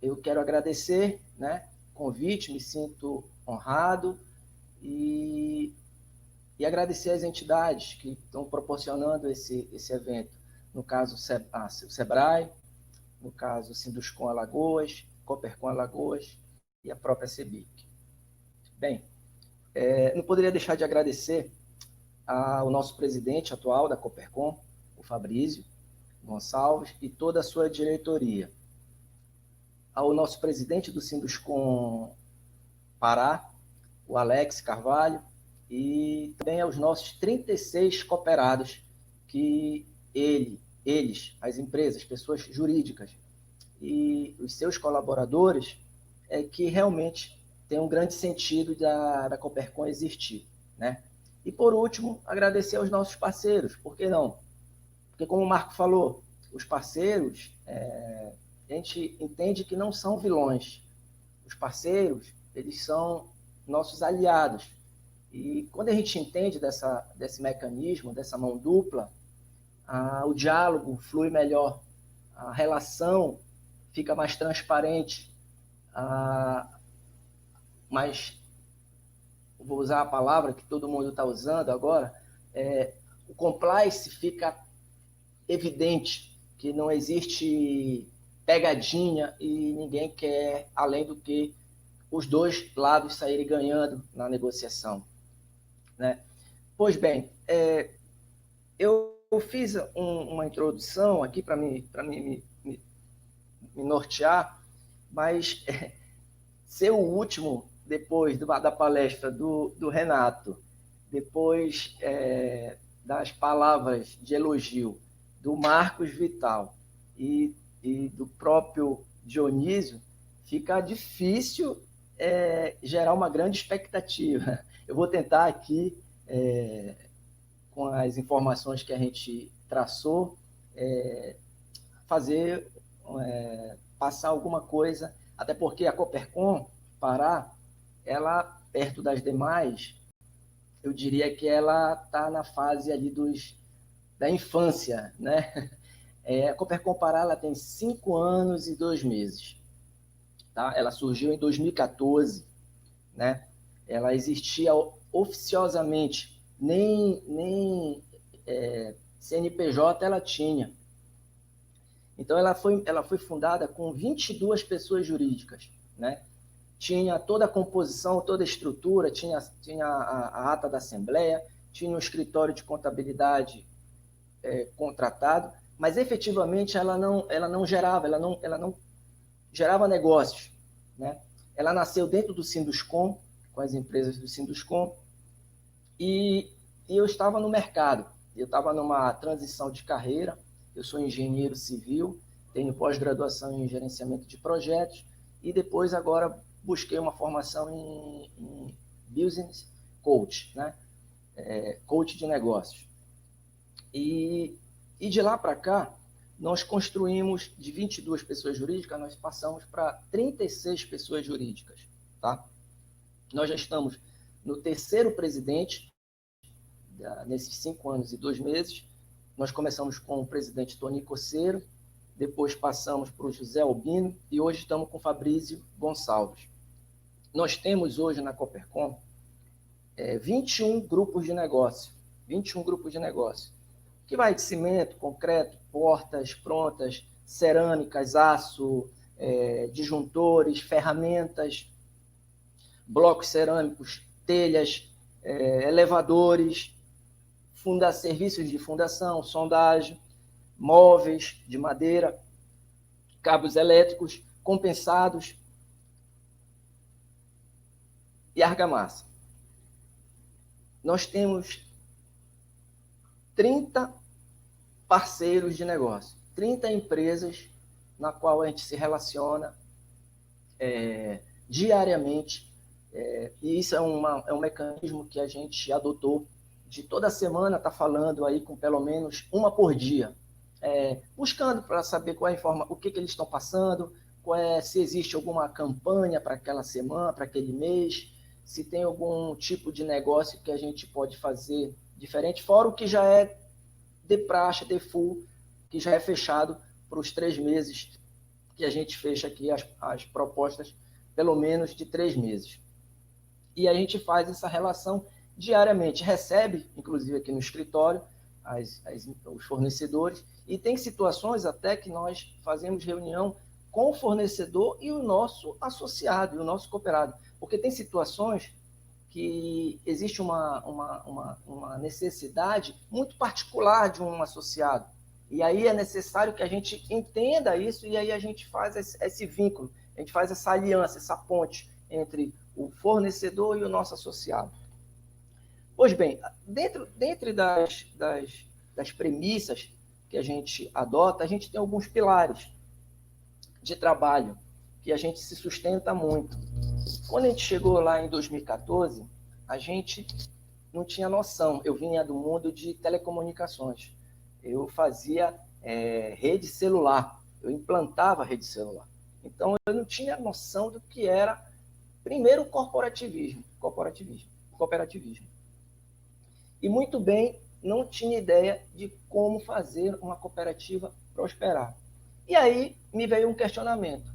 eu quero agradecer, né, o convite, me sinto honrado e agradecer às entidades que estão proporcionando esse evento. No caso, o SEBRAE, no caso, Sinduscon Alagoas, Copercon Alagoas e a própria CEBIC. Bem, não poderia deixar de agradecer ao nosso presidente atual da Copercon, o Fabrício Gonçalves, e toda a sua diretoria. Ao nosso presidente do Sinduscon Pará, o Alex Carvalho, e também aos nossos 36 cooperados, que eles, as empresas, pessoas jurídicas e os seus colaboradores, que realmente tem um grande sentido da Copercon existir, né? E, por último, agradecer aos nossos parceiros, por que não? Porque, como o Marco falou, os parceiros, a gente entende que não são vilões. Os parceiros, eles são nossos aliados. E quando a gente entende desse mecanismo, dessa mão dupla, o diálogo flui melhor, a relação fica mais transparente, mas vou usar a palavra que todo mundo está usando agora, o compliance fica evidente, que não existe pegadinha e ninguém quer, além do que os dois lados saírem ganhando na negociação, né? Pois bem, eu fiz uma introdução aqui para me nortear, mas ser o último, depois da palestra do Renato, depois das palavras de elogio do Marcos Vital e do próprio Dionísio, fica difícil gerar uma grande expectativa. Eu vou tentar aqui, com as informações que a gente traçou, passar alguma coisa, até porque a Copercon Pará, ela, perto das demais, eu diria que ela está na fase ali da infância, né? A Copercon Pará, ela tem 5 anos e 2 meses. tá? Ela surgiu em 2014, né? Ela existia oficiosamente, nem CNPJ ela tinha. Então, ela foi fundada com 22 pessoas jurídicas, né? Tinha toda a composição, toda a estrutura, tinha a ata da Assembleia, tinha um escritório de contabilidade contratado, mas efetivamente ela não gerava negócios, né? Ela nasceu dentro do Sinduscom, com as empresas do Sinduscom, e eu estava no mercado, eu estava numa transição de carreira, eu sou engenheiro civil, tenho pós-graduação em gerenciamento de projetos, e depois agora busquei uma formação em business coach, né? Coach de negócios. E de lá para cá, nós construímos, de 22 pessoas jurídicas, nós passamos para 36 pessoas jurídicas, tá? Nós já estamos no terceiro presidente, nesses 5 anos e 2 meses. Nós começamos com o presidente Tony Cosseiro, depois passamos para o José Albino e hoje estamos com o Fabrício Gonçalves. Nós temos hoje na Coopercon 21 grupos de negócio, que vai de cimento, concreto, portas prontas, cerâmicas, aço, disjuntores, ferramentas, blocos cerâmicos, telhas, elevadores, serviços de fundação, sondagem, móveis de madeira, cabos elétricos, compensados e argamassa. Nós temos 30 parceiros de negócio, 30 empresas na qual a gente se relaciona diariamente, e isso é um mecanismo que a gente adotou de toda semana estar falando aí com pelo menos uma por dia, buscando para saber qual é o que eles estão passando, se existe alguma campanha para aquela semana, para aquele mês, se tem algum tipo de negócio que a gente pode fazer diferente, fora o que já é de praxe, de full, que já é fechado para os 3 meses, que a gente fecha aqui as propostas, pelo menos de 3 meses. E a gente faz essa relação diariamente, recebe, inclusive aqui no escritório, os fornecedores, e tem situações até que nós fazemos reunião com o fornecedor e o nosso associado, e o nosso cooperado, porque tem situações que existe uma necessidade muito particular de um associado, e aí é necessário que a gente entenda isso, e aí a gente faz esse vínculo, a gente faz essa aliança, essa ponte entre o fornecedor e o nosso associado. Pois bem, dentro das premissas que a gente adota, a gente tem alguns pilares de trabalho que a gente se sustenta muito. Quando a gente chegou lá em 2014, a gente não tinha noção. Eu vinha do mundo de telecomunicações. Eu fazia rede celular, eu implantava rede celular. Então, eu não tinha noção do que era, primeiro, cooperativismo. E muito bem, não tinha ideia de como fazer uma cooperativa prosperar. E aí me veio um questionamento.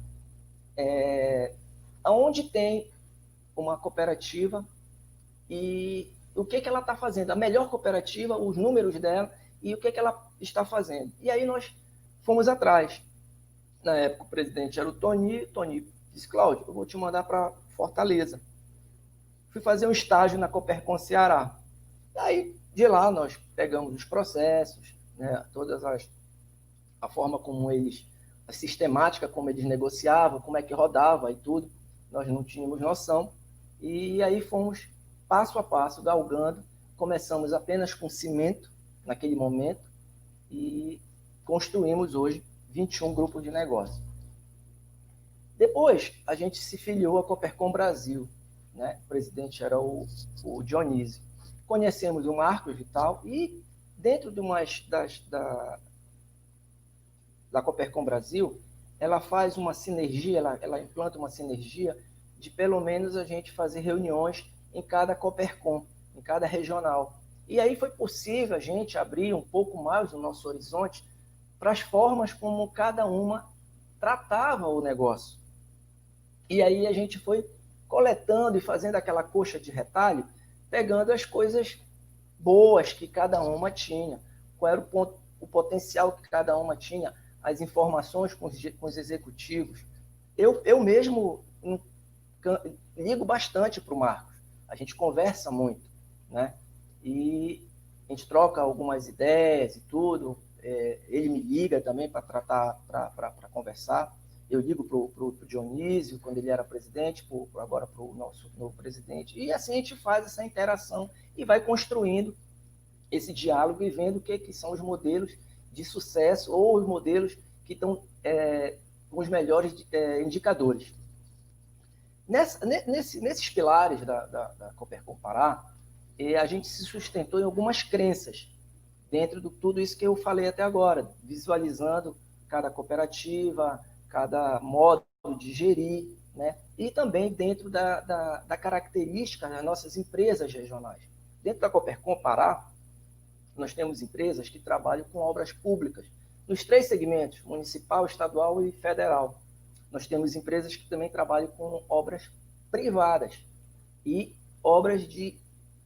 Aonde tem uma cooperativa e o que ela está fazendo? A melhor cooperativa, os números dela e o que ela está fazendo. E aí nós fomos atrás. Na época o presidente era o Tony. Tony disse, Cláudio, eu vou te mandar para Fortaleza. Fui fazer um estágio na Coopercon Ceará. Aí, de lá, nós pegamos os processos, né, a forma como a sistemática como eles negociavam, como é que rodava e tudo, nós não tínhamos noção, e aí fomos passo a passo, galgando, começamos apenas com cimento, naquele momento, e construímos hoje 21 grupos de negócio. Depois, a gente se filiou à Coopercon Brasil, né? O presidente era o Dionísio. Conhecemos o Marcos Vital e dentro da Coopercon Brasil, ela faz uma sinergia, ela implanta uma sinergia de pelo menos a gente fazer reuniões em cada Coopercon, em cada regional. E aí foi possível a gente abrir um pouco mais o nosso horizonte para as formas como cada uma tratava o negócio. E aí a gente foi coletando e fazendo aquela coxa de retalho, pegando as coisas boas que cada uma tinha, qual era o potencial que cada uma tinha, as informações com os executivos. Eu mesmo ligo bastante para o Marcos, a gente conversa muito, né? E a gente troca algumas ideias e tudo, ele me liga também para conversar, eu ligo para o Dionísio, quando ele era presidente, agora para o nosso novo presidente, e assim a gente faz essa interação e vai construindo esse diálogo e vendo o que são os modelos de sucesso ou os modelos que estão com os melhores indicadores. Nesses pilares da Coopercom Pará, a gente se sustentou em algumas crenças, dentro de tudo isso que eu falei até agora, visualizando cada cooperativa, cada modo de gerir, né? E também dentro da característica das nossas empresas regionais. Dentro da Coopercom Pará, nós temos empresas que trabalham com obras públicas, nos 3 segmentos, municipal, estadual e federal. Nós temos empresas que também trabalham com obras privadas e obras de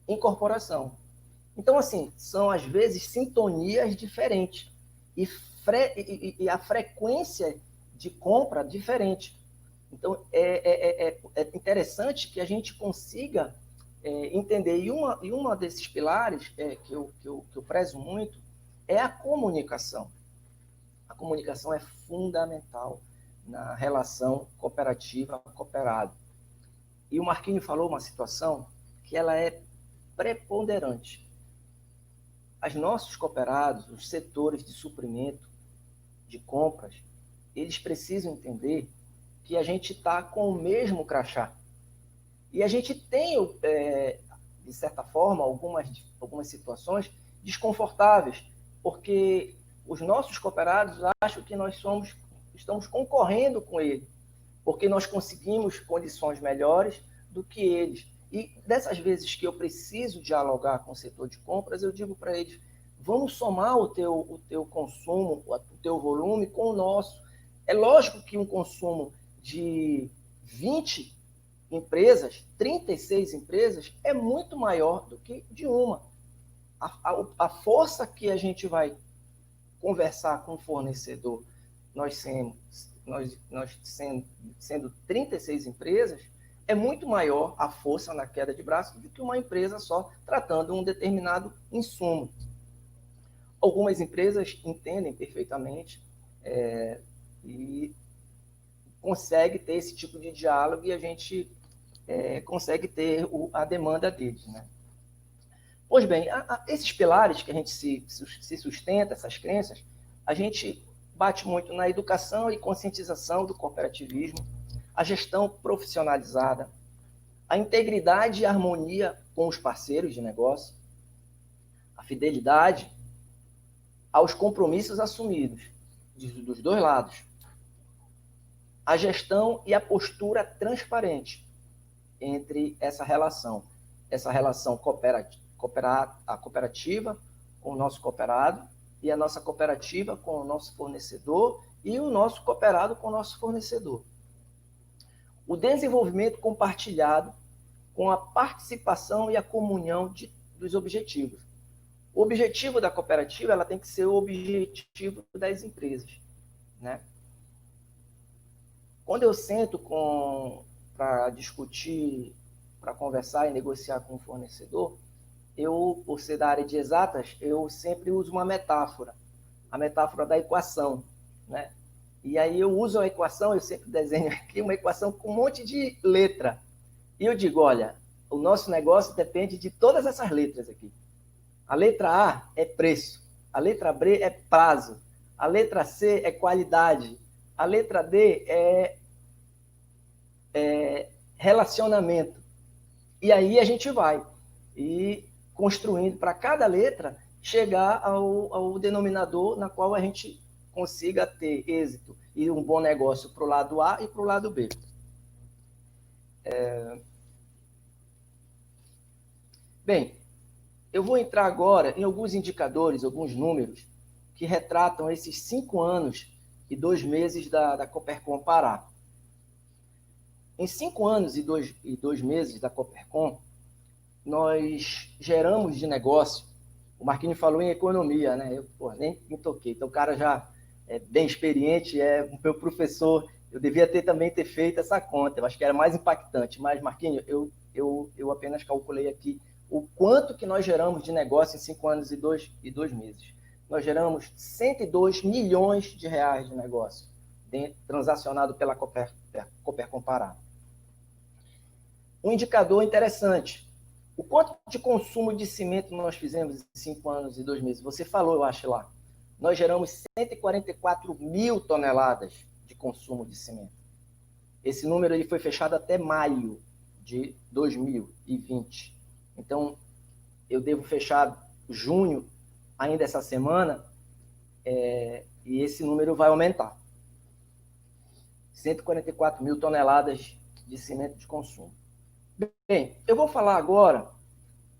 incorporação. Então, assim, são às vezes sintonias diferentes e a frequência de compra diferente. Então, é interessante que a gente consiga entender. E uma desses pilares que eu prezo muito é a comunicação. A comunicação é fundamental na relação cooperativa-cooperado. E o Marquinhos falou uma situação que ela é preponderante. Os nossos cooperados, os setores de suprimento, de compras, eles precisam entender que a gente está com o mesmo crachá. E a gente tem, de certa forma, algumas situações desconfortáveis, porque os nossos cooperados acham que nós estamos concorrendo com ele, porque nós conseguimos condições melhores do que eles. E dessas vezes que eu preciso dialogar com o setor de compras, eu digo para eles, vamos somar o teu consumo, o teu volume com o nosso. É lógico que um consumo de 20 empresas, 36 empresas, é muito maior do que de uma. A força que a gente vai conversar com o fornecedor, nós sendo 36 empresas, é muito maior a força na queda de braço do que uma empresa só tratando um determinado insumo. Algumas empresas entendem perfeitamente e conseguem ter esse tipo de diálogo e a gente consegue ter a demanda deles, né? Pois bem, esses pilares que a gente se sustenta, essas crenças, a gente bate muito na educação e conscientização do cooperativismo, a gestão profissionalizada, a integridade e harmonia com os parceiros de negócio, a fidelidade aos compromissos assumidos dos dois lados, a gestão e a postura transparente entre essa relação a cooperativa com o nosso cooperado e a nossa cooperativa com o nosso fornecedor e o nosso cooperado com o nosso fornecedor. O desenvolvimento compartilhado com a participação e a comunhão dos objetivos. O objetivo da cooperativa ela tem que ser o objetivo das empresas, né? Quando eu sento para discutir, para conversar e negociar com o fornecedor, por ser da área de exatas, eu sempre uso uma metáfora, a metáfora da equação, né? E aí eu uso a equação, eu sempre desenho aqui uma equação com um monte de letra. E eu digo, olha, o nosso negócio depende de todas essas letras aqui. A letra A é preço, a letra B é prazo, a letra C é qualidade, a letra D é relacionamento. E aí a gente vai construindo para cada letra chegar ao denominador na qual a gente consiga ter êxito e um bom negócio para o lado A e para o lado B. Bem, eu vou entrar agora em alguns indicadores, alguns números que retratam esses 5 anos e 2 meses da Coopercom Pará. Em 5 anos e 2 meses da Coopercon, nós geramos de negócio, o Marquinhos falou em economia, né? Eu nem me toquei, então o cara já é bem experiente, é o meu professor, eu devia também ter feito essa conta, eu acho que era mais impactante, mas Marquinhos, eu apenas calculei aqui o quanto que nós geramos de negócio em 5 anos e 2 meses. Nós geramos 102 milhões de reais de negócio transacionado pela Coopercon Pará. Um indicador interessante, o quanto de consumo de cimento nós fizemos em 5 anos e 2 meses? Você falou, eu acho lá. Nós geramos 144 mil toneladas de consumo de cimento. Esse número ele foi fechado até maio de 2020. Então, eu devo fechar junho, ainda essa semana, e esse número vai aumentar. 144 mil toneladas de cimento de consumo. Bem, eu vou falar agora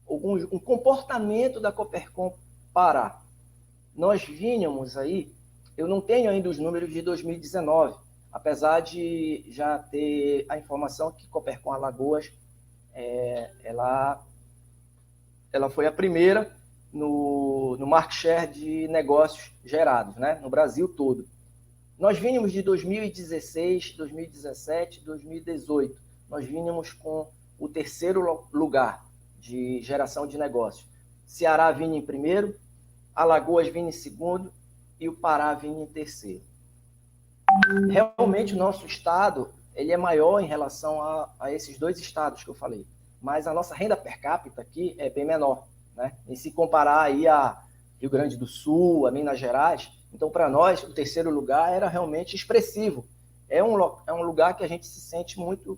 um comportamento da Coopercon Pará. Nós vínhamos aí, eu não tenho ainda os números de 2019, apesar de já ter a informação que Coopercon Alagoas, ela foi a primeira no market share de negócios gerados, né, no Brasil todo. Nós vínhamos de 2016, 2017, 2018, nós vínhamos com o 3º lugar de geração de negócios. Ceará vinha em primeiro, Alagoas vinha em segundo e o Pará vinha em terceiro. Realmente o nosso estado ele é maior em relação a esses 2 estados que eu falei, mas a nossa renda per capita aqui é bem menor, né? E se comparar aí a Rio Grande do Sul, a Minas Gerais, então para nós o 3º lugar era realmente expressivo. É um lugar que a gente se sente muito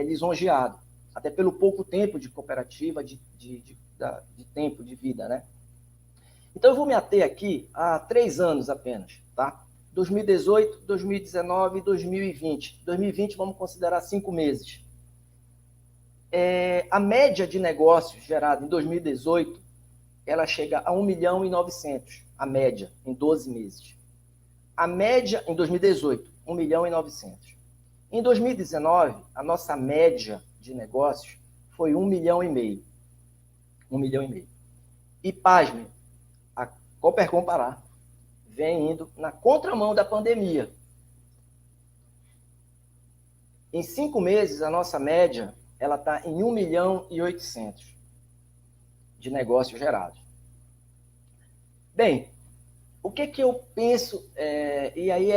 lisonjeado, até pelo pouco tempo de cooperativa, de tempo de vida, né? Então, eu vou me ater aqui a 3 anos apenas, tá? 2018, 2019 e 2020. 2020, vamos considerar 5 meses. A média de negócios gerada em 2018, ela chega a 1.900.000, a média, em 12 meses. A média, em 2018, 1.900.000. Em 2019, a nossa média de negócios foi 1,5 milhão. 1,5 milhão. E, pasme, a Coopercon Pará vem indo na contramão da pandemia. Em 5 meses, a nossa média ela está em 1.800.000 de negócios gerados. Bem, o que eu penso, e aí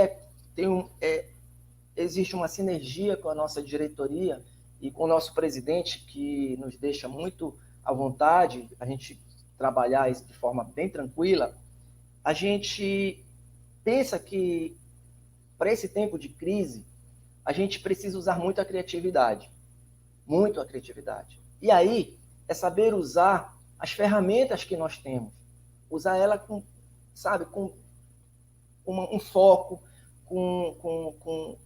existe uma sinergia com a nossa diretoria e com o nosso presidente, que nos deixa muito à vontade, a gente trabalhar isso de forma bem tranquila. A gente pensa que, para esse tempo de crise, a gente precisa usar muito a criatividade. Muito a criatividade. E aí, é saber usar as ferramentas que nós temos. Usar ela com um foco, com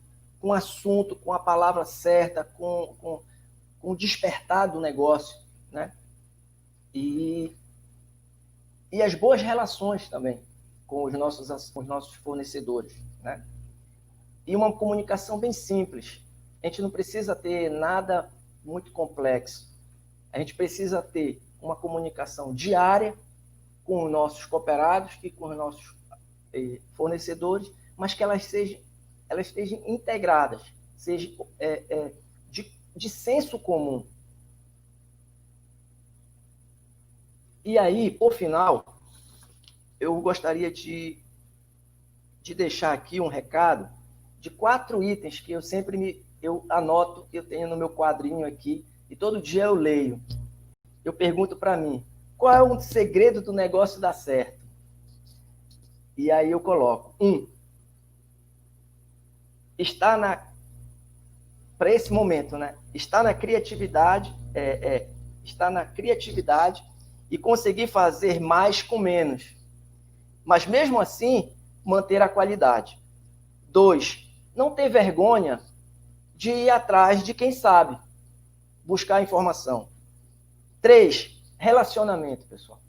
um assunto, com a palavra certa, com o despertar do negócio, né? E as boas relações também com os nossos fornecedores, né? E uma comunicação bem simples. A gente não precisa ter nada muito complexo. A gente precisa ter uma comunicação diária com os nossos cooperados e com os nossos fornecedores, mas que elas estejam integradas, seja de senso comum. E aí, por final, eu gostaria de deixar aqui um recado de 4 itens que eu sempre eu anoto, eu tenho no meu quadrinho aqui, e todo dia eu leio. Eu pergunto para mim, qual é o segredo do negócio dar certo? E aí eu coloco, 1, para esse momento, né? Está na criatividade, está na criatividade e conseguir fazer mais com menos. Mas mesmo assim, manter a qualidade. 2, não ter vergonha de ir atrás de quem sabe, buscar informação. 3, relacionamento, pessoal.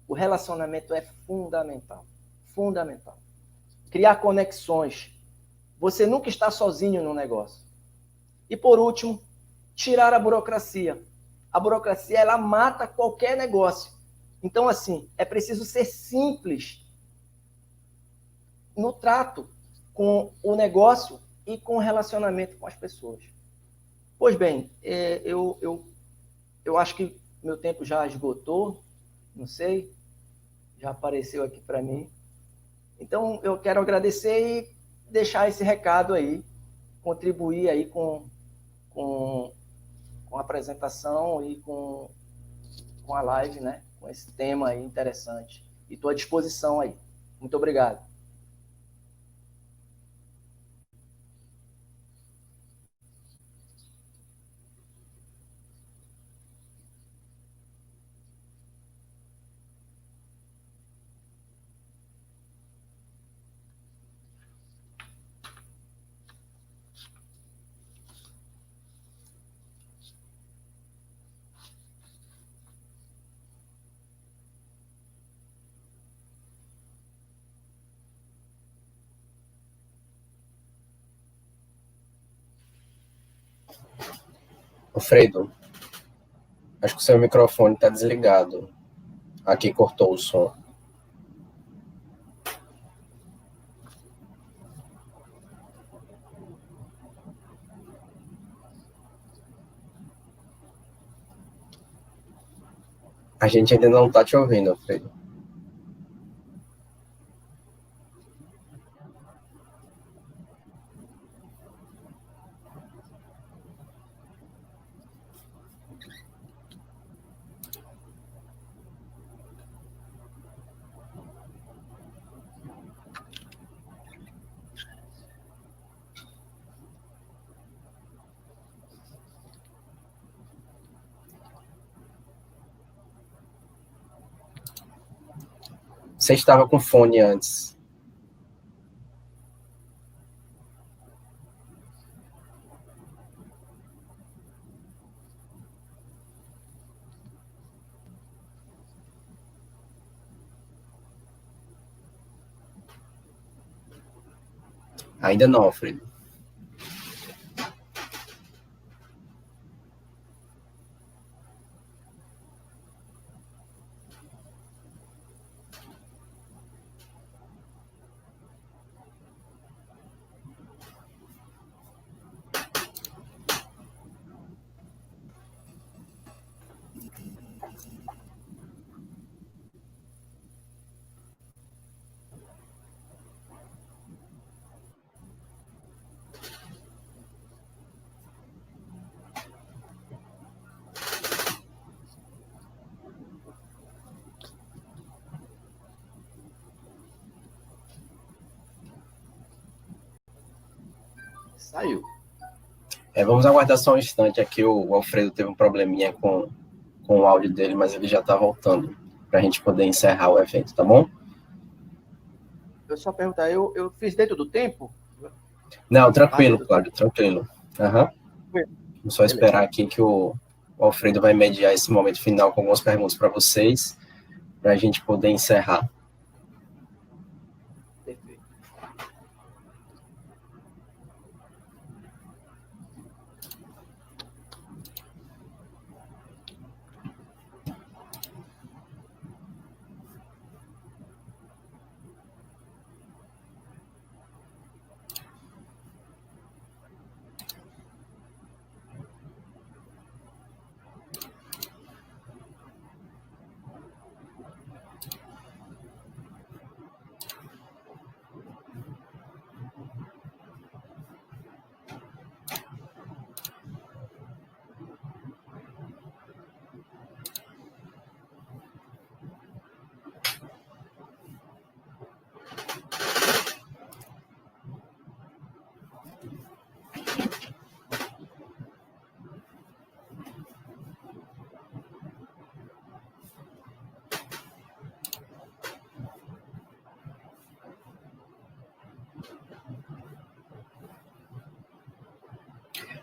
O relacionamento é fundamental. Fundamental. Criar conexões. Você nunca está sozinho no negócio. E, por último, tirar a burocracia. A burocracia, ela mata qualquer negócio. Então, assim, é preciso ser simples no trato com o negócio e com o relacionamento com as pessoas. Pois bem, eu acho que meu tempo já esgotou, não sei, já apareceu aqui para mim. Então, eu quero agradecer e deixar esse recado aí, contribuir aí com a apresentação e com a live, né? Com esse tema aí interessante. E estou à disposição aí. Muito obrigado. Alfredo, acho que o seu microfone está desligado. Aqui cortou o som. A gente ainda não está te ouvindo, Alfredo. Você estava com fone antes. Ainda não, Alfredo. Saiu. Vamos aguardar só um instante aqui. O Alfredo teve um probleminha com o áudio dele, mas ele já está voltando para a gente poder encerrar o evento, tá bom? Eu só perguntar, eu fiz dentro do tempo? Não, tranquilo, Cláudio, tranquilo. Vamos só esperar aqui que o Alfredo vai mediar esse momento final com algumas perguntas para vocês, para a gente poder encerrar. Perfeito.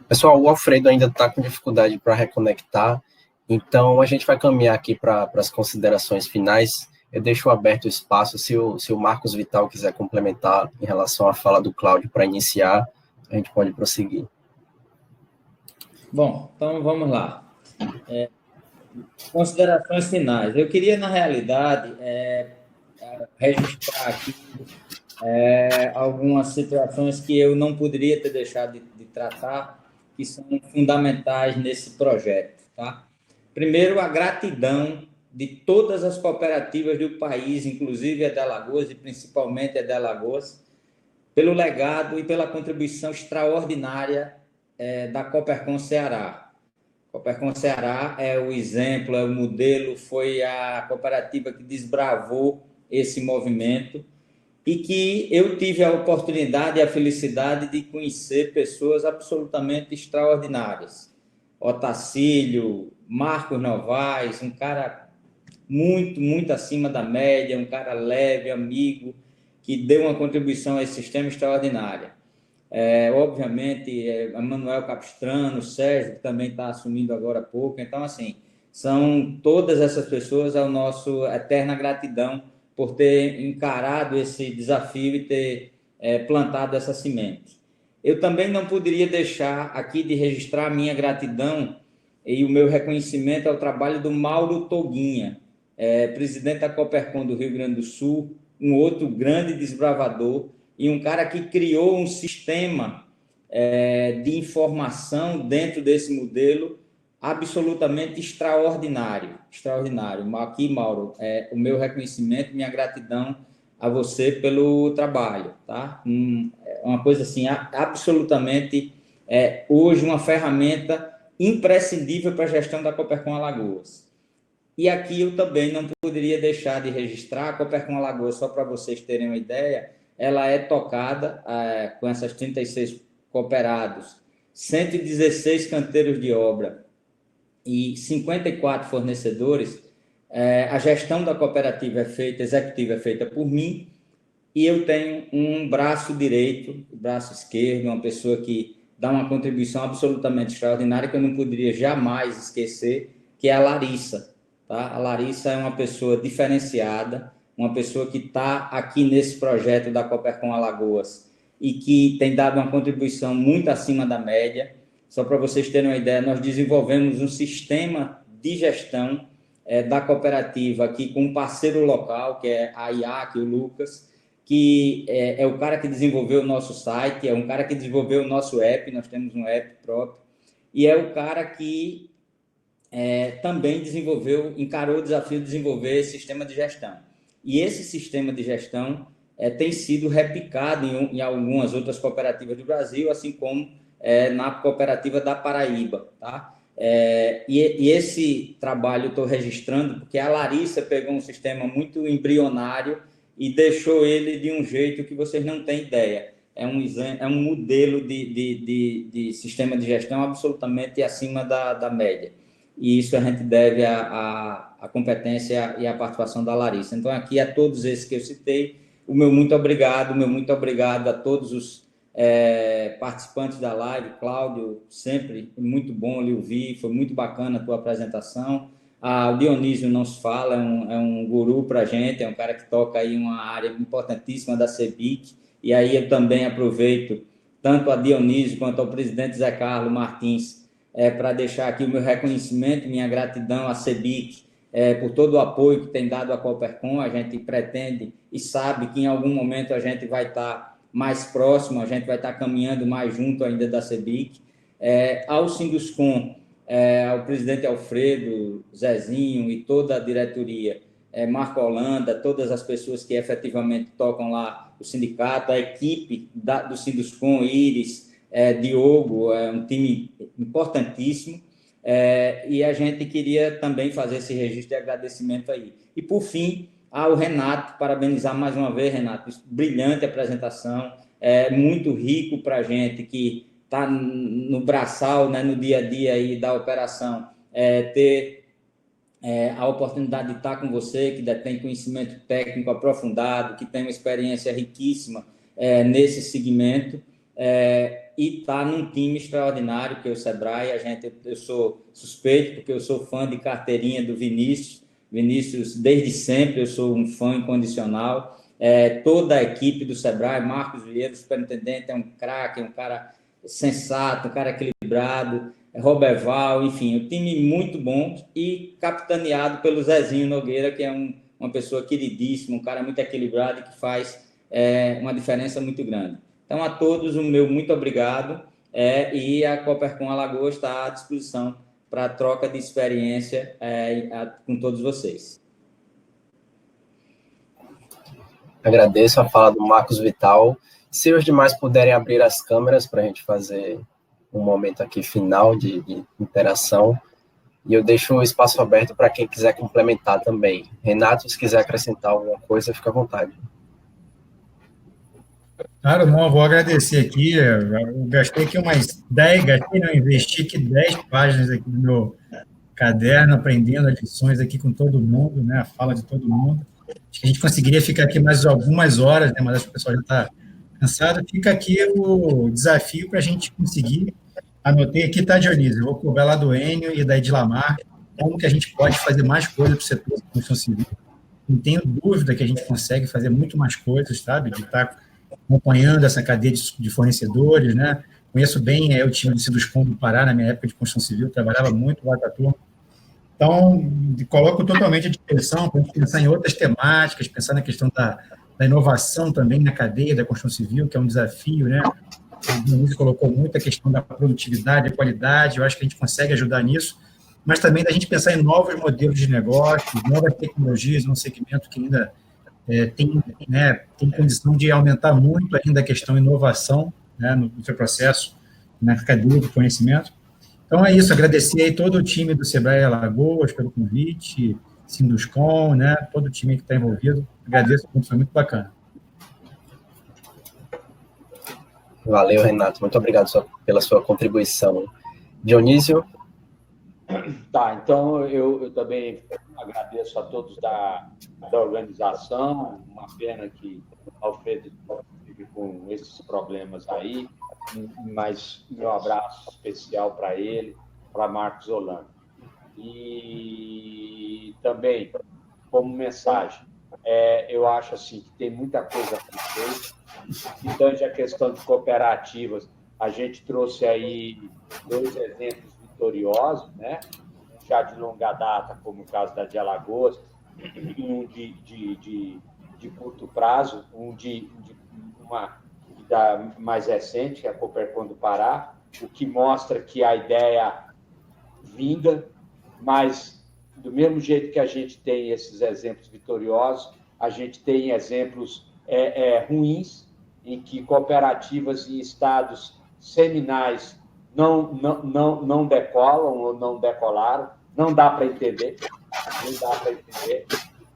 Pessoal, o Alfredo ainda está com dificuldade para reconectar, então a gente vai caminhar aqui para as considerações finais. Eu deixo aberto o espaço, se o Marcos Vital quiser complementar em relação à fala do Cláudio para iniciar, a gente pode prosseguir. Bom, então vamos lá. Considerações finais. Eu queria, na realidade, registrar aqui algumas situações que eu não poderia ter deixado de tratar, que são fundamentais nesse projeto. Tá? Primeiro, a gratidão de todas as cooperativas do país, inclusive a de Alagoas, e principalmente a de Alagoas, pelo legado e pela contribuição extraordinária da Coopercon Ceará. Coopercon Ceará é o exemplo, é o modelo, foi a cooperativa que desbravou esse movimento e que eu tive a oportunidade e a felicidade de conhecer pessoas absolutamente extraordinárias. Otacílio, Marcos Novaes, um cara muito, muito acima da média, um cara leve, amigo, que deu uma contribuição a esse sistema extraordinária. Obviamente, Emanuel Capistrano, Sérgio, que também está assumindo agora há pouco. Então, assim, são todas essas pessoas a nossa eterna gratidão por ter encarado esse desafio e ter plantado essa semente. Eu também não poderia deixar aqui de registrar a minha gratidão e o meu reconhecimento ao trabalho do Mauro Toguinha, presidente da Coopercon do Rio Grande do Sul, um outro grande desbravador, e um cara que criou um sistema de informação dentro desse modelo absolutamente extraordinário. Aqui, Mauro, o meu reconhecimento, minha gratidão a você pelo trabalho. Tá? Uma coisa assim, absolutamente, hoje, uma ferramenta imprescindível para a gestão da Coopercon Alagoas. E aqui eu também não poderia deixar de registrar a Coopercon Alagoas, só para vocês terem uma ideia, ela é tocada com essas 36 cooperados, 116 canteiros de obra e 54 fornecedores. A gestão da cooperativa executiva é feita por mim, e eu tenho um braço direito, braço esquerdo, uma pessoa que dá uma contribuição absolutamente extraordinária, que eu não poderia jamais esquecer, que é a Larissa. Tá? A Larissa é uma pessoa diferenciada, uma pessoa que está aqui nesse projeto da Coopercon Alagoas e que tem dado uma contribuição muito acima da média. Só para vocês terem uma ideia, nós desenvolvemos um sistema de gestão da cooperativa aqui com um parceiro local, que é a IAC, o Lucas, que é o cara que desenvolveu o nosso site, é um cara que desenvolveu o nosso app, nós temos um app próprio, e é o cara que também encarou o desafio de desenvolver esse sistema de gestão. E esse sistema de gestão tem sido replicado em algumas outras cooperativas do Brasil, assim como na cooperativa da Paraíba. Tá? E esse trabalho eu estou registrando porque a Larissa pegou um sistema muito embrionário e deixou ele de um jeito que vocês não têm ideia. É um modelo de sistema de gestão absolutamente acima da média. E isso a gente deve à competência e à participação da Larissa. Então, aqui, a todos esses que eu citei, o meu muito obrigado a todos os participantes da live. Cláudio, sempre muito bom lhe ouvir, foi muito bacana a tua apresentação. O Dionísio não se fala, é um guru para a gente, é um cara que toca aí uma área importantíssima da CEBIC, e aí eu também aproveito tanto a Dionísio quanto ao presidente Zé Carlos Martins, para deixar aqui o meu reconhecimento, minha gratidão à CEBIC por todo o apoio que tem dado à Coopercon. A gente pretende e sabe que em algum momento a gente vai estar mais próximo, a gente vai estar caminhando mais junto ainda da CEBIC. Ao Sinduscon, ao presidente Alfredo, Zezinho e toda a diretoria, Marco Holanda, todas as pessoas que efetivamente tocam lá o sindicato, a equipe do Sinduscon, Iris, Diogo, um time importantíssimo, e a gente queria também fazer esse registro de agradecimento aí. E, por fim, ao Renato, parabenizar mais uma vez, Renato, brilhante apresentação, muito rico para a gente que está no braçal, né, no dia a dia aí da operação, ter a oportunidade de estar com você, que tem conhecimento técnico aprofundado, que tem uma experiência riquíssima nesse segmento, e está num time extraordinário, que é o Sebrae. Eu sou suspeito, porque eu sou fã de carteirinha do Vinícius, desde sempre, eu sou um fã incondicional. Toda a equipe do Sebrae, Marcos Vieira, superintendente, é um craque, é um cara sensato, um cara equilibrado, Roberval, enfim, um time muito bom e capitaneado pelo Zezinho Nogueira, que é uma pessoa queridíssima, um cara muito equilibrado e que faz uma diferença muito grande. Então, a todos, o meu muito obrigado, e a Coopercon Alagoas está à disposição para troca de experiência com todos vocês. Agradeço a fala do Marcos Vital. Se os demais puderem abrir as câmeras para a gente fazer um momento aqui final de interação, e eu deixo o espaço aberto para quem quiser complementar também. Renato, se quiser acrescentar alguma coisa, fica à vontade. Claro, não, vou agradecer aqui, eu gastei aqui investi aqui 10 páginas aqui no meu caderno, aprendendo as lições aqui com todo mundo, né, a fala de todo mundo. Acho que a gente conseguiria ficar aqui mais algumas horas, né, mas acho que o pessoal já está cansado. Fica aqui o desafio para a gente conseguir. Anotei aqui, tá, Dionísio? Eu vou cobrar lá do Enio e da Edilamar como que a gente pode fazer mais coisas para o setor de construção civil. Não tenho dúvida que a gente consegue fazer muito mais coisas, sabe? De estar acompanhando essa cadeia de fornecedores, né? Conheço bem o time do Sinduscom do Pará, na minha época de construção civil, trabalhava muito lá com a turma. Então, coloco totalmente à disposição para a gente pensar em outras temáticas, pensar na questão da inovação também na cadeia da construção civil, que é um desafio, né? O Dionísio colocou muito a questão da produtividade, da qualidade, eu acho que a gente consegue ajudar nisso, mas também da gente pensar em novos modelos de negócio, novas tecnologias, um segmento que ainda tem condição de aumentar muito ainda a questão de inovação, né, no seu processo, na cadeia de conhecimento. Então, é isso, agradecer aí todo o time do Sebrae Alagoas pelo convite, Sinduscom, né, todo o time que está envolvido, agradeço muito, foi muito bacana. Valeu, Renato, muito obrigado pela sua contribuição. Dionísio? Tá, então eu também agradeço a todos da organização, uma pena que o Alfredo fique com esses problemas aí, mas meu abraço especial para ele, para Marcos Holanda. E também, como mensagem, eu acho assim, que tem muita coisa a ser feita, então a questão de cooperativas, a gente trouxe aí 2 exemplos vitoriosos, né? Já de longa data, como o caso da de Alagoas, um de curto prazo, uma da mais recente, que é a Coopercon do Pará, o que mostra que a ideia vinga, mas do mesmo jeito que a gente tem esses exemplos vitoriosos, a gente tem exemplos ruins, em que cooperativas em estados seminais não decolam ou não decolaram, não dá para entender,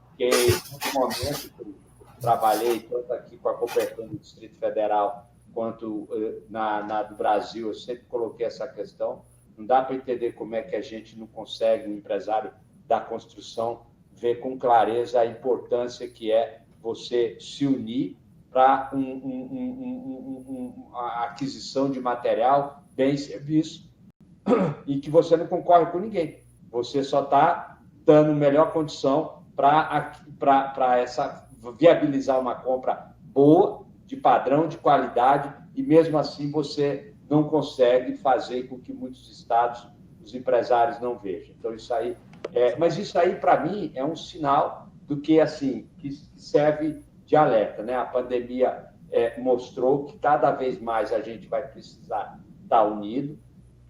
porque no momento que eu trabalhei tanto aqui com a Coopercon do Distrito Federal quanto na do Brasil, eu sempre coloquei essa questão, não dá para entender como é que a gente não consegue, um empresário da construção, ver com clareza a importância que é você se unir para a aquisição de material, bem e serviço, e que você não concorre com ninguém. Você só está dando melhor condição para viabilizar uma compra boa, de padrão, de qualidade, e mesmo assim você não consegue fazer com que muitos estados, os empresários não vejam. Então, isso aí... mas isso aí, para mim, é um sinal do que, assim, que serve de alerta, né? A pandemia mostrou que cada vez mais a gente vai precisar estar unido,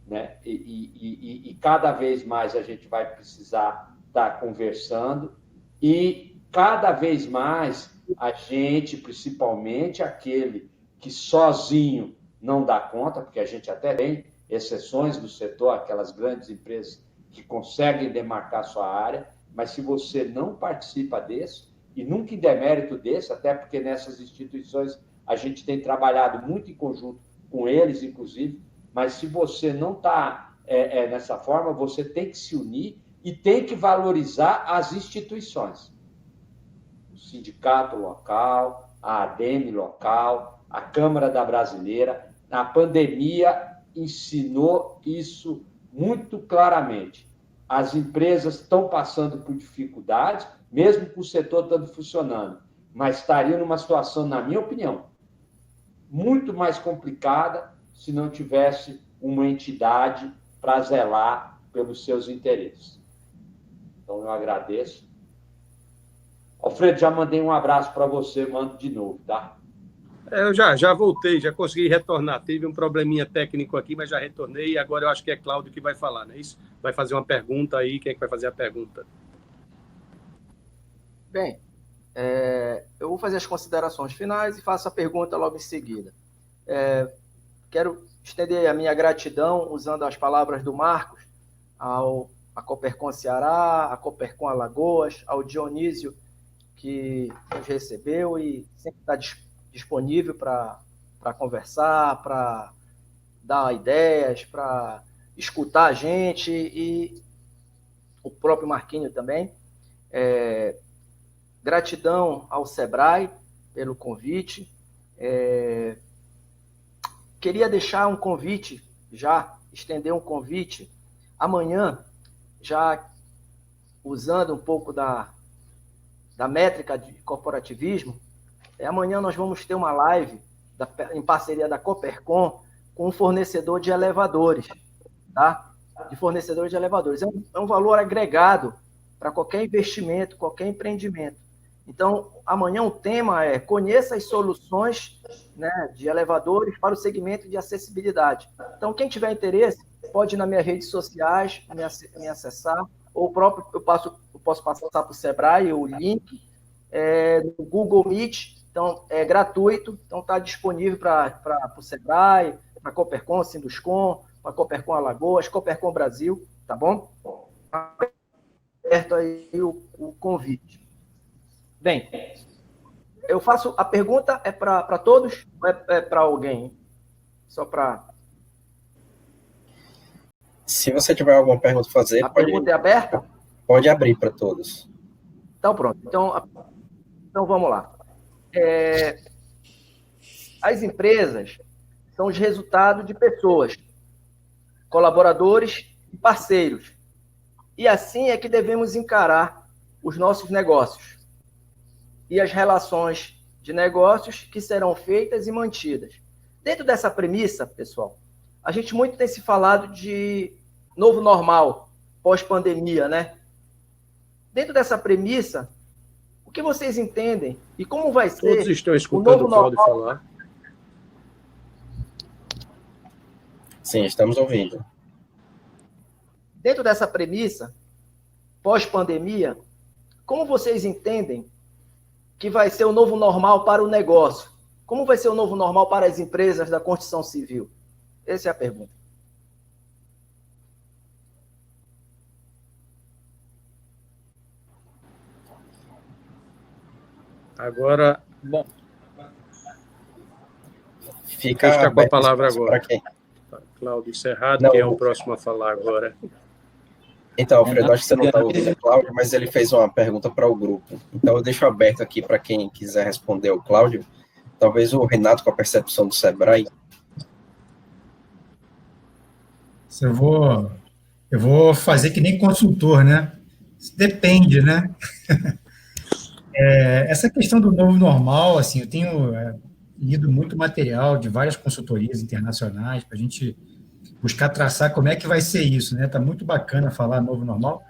né? E cada vez mais a gente vai precisar estar conversando, e cada vez mais a gente, principalmente aquele que sozinho não dá conta, porque a gente até tem exceções do setor, aquelas grandes empresas que conseguem demarcar sua área, mas se você não participa desse, e nunca em demérito desse, até porque nessas instituições a gente tem trabalhado muito em conjunto com eles, inclusive, mas se você não está nessa forma, você tem que se unir e tem que valorizar as instituições. O sindicato local, a ADEME local, a Câmara da Brasileira. A pandemia ensinou isso muito claramente. As empresas estão passando por dificuldades, mesmo com o setor estando funcionando, mas estariam numa situação, na minha opinião, muito mais complicada se não tivesse uma entidade para zelar pelos seus interesses. Então, eu agradeço. Alfredo, já mandei um abraço para você, mando de novo, tá? Eu já voltei, já consegui retornar. Tive um probleminha técnico aqui, mas já retornei. E agora eu acho que é Cláudio que vai falar, não é isso? Vai fazer uma pergunta aí. Quem é que vai fazer a pergunta? Bem, eu vou fazer as considerações finais e faço a pergunta logo em seguida. Quero estender a minha gratidão, usando as palavras do Marcos, à Coopercon Ceará, à Coopercon Alagoas, ao Dionísio, que nos recebeu e sempre está disponível para conversar, para dar ideias, para escutar a gente, e o próprio Marquinho também. Gratidão ao Sebrae pelo convite. Queria deixar um convite, estender um convite. Amanhã, já usando um pouco da métrica de corporativismo, amanhã nós vamos ter uma live em parceria da Coopercon com um fornecedor de elevadores, tá? De fornecedores de elevadores. É um valor agregado para qualquer investimento, qualquer empreendimento. Então, amanhã o tema é: conheça as soluções, né, de elevadores para o segmento de acessibilidade. Então, quem tiver interesse, pode ir nas minhas redes sociais, me acessar, ou próprio eu posso passar para o Sebrae o link no Google Meet. Então, é gratuito, então está disponível para o Sebrae, para a Coopercon, Sinduscon, para a Coopercon Alagoas, Coopercon Brasil, tá bom? Aberto aí o convite. Bem, eu faço a pergunta, é para todos ou é para alguém? Só para... Se você tiver alguma pergunta a fazer... pergunta é aberta? Pode abrir para todos. Então, pronto. Então vamos lá. As empresas são os resultados de pessoas, colaboradores e parceiros. E assim é que devemos encarar os nossos negócios e as relações de negócios que serão feitas e mantidas. Dentro dessa premissa, pessoal, a gente muito tem se falado de novo normal, pós-pandemia, né? Dentro dessa premissa, o que vocês entendem e como vai ser... Todos estão escutando o Cláudio falar. Sim, estamos ouvindo. Dentro dessa premissa, pós-pandemia, como vocês entendem que vai ser o novo normal para o negócio? Como vai ser o novo normal para as empresas da construção civil? Essa é a pergunta. Agora, bom, fica com a palavra agora. Para quem? Cláudio Cerrado, que é o próximo a falar agora. Então, Alfredo, acho que você não está ouvindo o Cláudio, mas ele fez uma pergunta para o grupo. Então, eu deixo aberto aqui para quem quiser responder ao Cláudio. Talvez o Renato, com a percepção do Sebrae. Eu vou fazer que nem consultor, né? Depende, né? Essa questão do novo normal, assim, eu tenho lido muito material de várias consultorias internacionais para a gente buscar traçar como é que vai ser isso, né? Está muito bacana falar novo normal,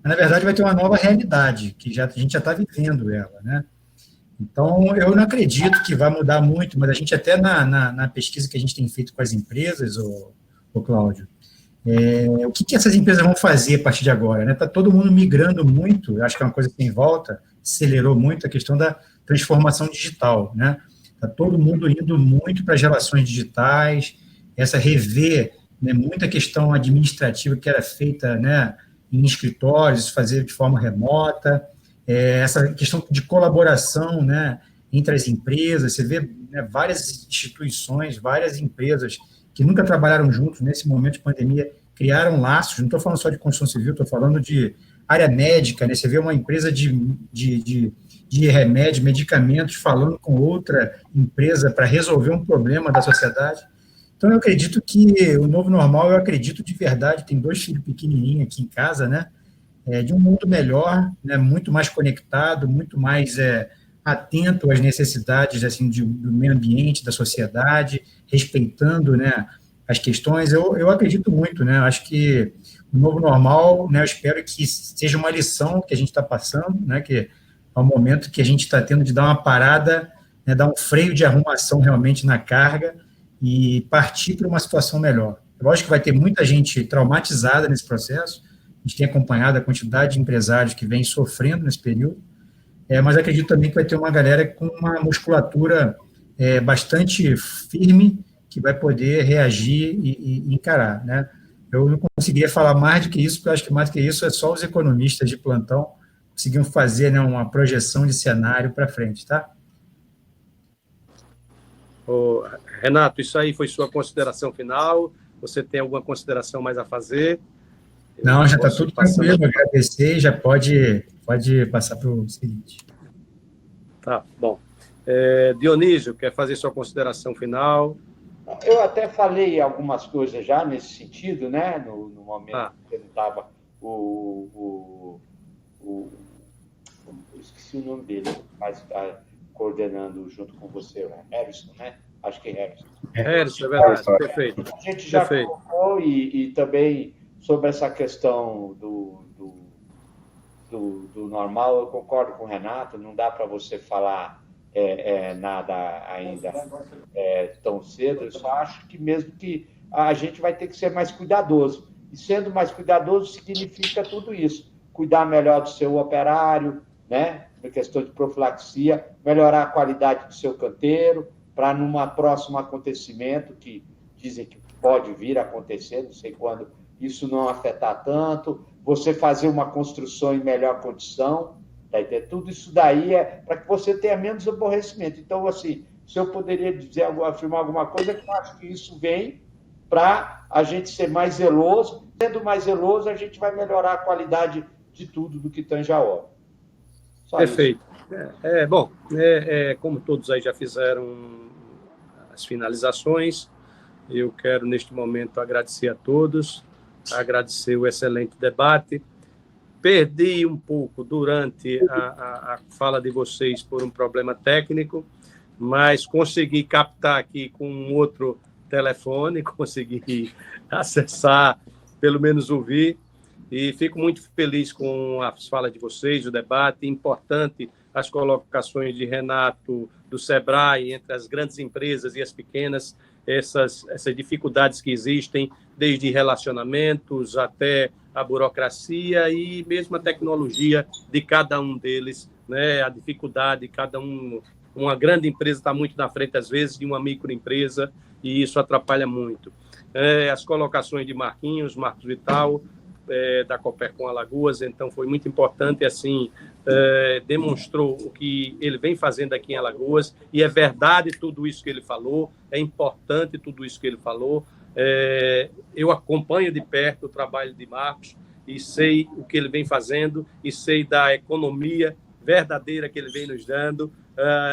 mas, na verdade, vai ter uma nova realidade, que a gente já está vivendo ela, né? Então, eu não acredito que vai mudar muito, mas a gente até na pesquisa que a gente tem feito com as empresas, o Cláudio, o que essas empresas vão fazer a partir de agora, né? Está todo mundo migrando muito, eu acho que é uma coisa que tem em volta, acelerou muito a questão da transformação digital, né? Está todo mundo indo muito para as relações digitais, essa rever, né, muita questão administrativa que era feita, né, em escritórios, fazer de forma remota, essa questão de colaboração, né, entre as empresas, você vê, né, várias instituições, várias empresas que nunca trabalharam juntos nesse momento de pandemia, criaram laços, não estou falando só de construção civil, estou falando de área médica, né, você vê uma empresa de remédio, medicamentos, falando com outra empresa para resolver um problema da sociedade. Então, eu acredito que o novo normal, eu acredito de verdade, tem 2 filhos pequenininhos aqui em casa, né, de um mundo melhor, né, muito mais conectado, muito mais atento às necessidades assim, do meio ambiente, da sociedade, respeitando, né, as questões. Eu acredito muito, né? Acho que o novo normal, né? Eu espero que seja uma lição que a gente está passando, né? Que é o momento que a gente está tendo de dar uma parada, né? Dar um freio de arrumação realmente na carga e partir para uma situação melhor. Lógico que vai ter muita gente traumatizada nesse processo. A gente tem acompanhado a quantidade de empresários que vem sofrendo nesse período, mas acredito também que vai ter uma galera com uma musculatura bastante firme, que vai poder reagir e encarar, né? Eu não conseguiria falar mais do que isso, porque eu acho que mais do que isso é só os economistas de plantão conseguiam fazer, né, uma projeção de cenário para frente, tá? Ô, Renato, isso aí foi sua consideração final? Você tem alguma consideração mais a fazer? Não, já está tudo tranquilo. Agradecer e já pode passar para o seguinte. Tá, bom. Dionísio, quer fazer sua consideração final? Eu até falei algumas coisas já nesse sentido, né? No momento que ele estava esqueci o nome dele, mas está coordenando junto com você, Harrison, né? Acho que é Harrison. Harrison, é verdade, perfeito. A gente já colocou e também sobre essa questão do normal, eu concordo com o Renato, não dá para você falar nada ainda tão cedo, eu só acho que mesmo que a gente vai ter que ser mais cuidadoso, e sendo mais cuidadoso significa tudo isso, cuidar melhor do seu operário, né, na questão de profilaxia, melhorar a qualidade do seu canteiro, para numa próximo acontecimento, que dizem que pode vir a acontecer, não sei quando, isso não afetar tanto, você fazer uma construção em melhor condição, tá entendendo? Tudo isso daí é para que você tenha menos aborrecimento. Então, assim, se eu poderia afirmar alguma coisa, que eu acho que isso vem para a gente ser mais zeloso. Sendo mais zeloso, a gente vai melhorar a qualidade de tudo do que tange a obra. Perfeito. Bom, como todos aí já fizeram as finalizações, eu quero, neste momento, agradecer a todos, agradecer o excelente debate. Perdi um pouco durante a fala de vocês por um problema técnico, mas consegui captar aqui com um outro telefone, consegui acessar, pelo menos ouvir, e fico muito feliz com as falas de vocês, o debate, importante as colocações de Renato, do Sebrae, entre as grandes empresas e as pequenas, essas dificuldades que existem, desde relacionamentos até a burocracia e mesmo a tecnologia de cada um deles, né? A dificuldade de cada um. Uma grande empresa está muito na frente, às vezes, de uma microempresa, e isso atrapalha muito. As colocações de Marcos Vital, da Copercon Alagoas, então foi muito importante, assim, demonstrou o que ele vem fazendo aqui em Alagoas, e é verdade tudo isso que ele falou, é importante tudo isso que ele falou. Eu acompanho de perto o trabalho de Marcos e sei o que ele vem fazendo e sei da economia verdadeira que ele vem nos dando.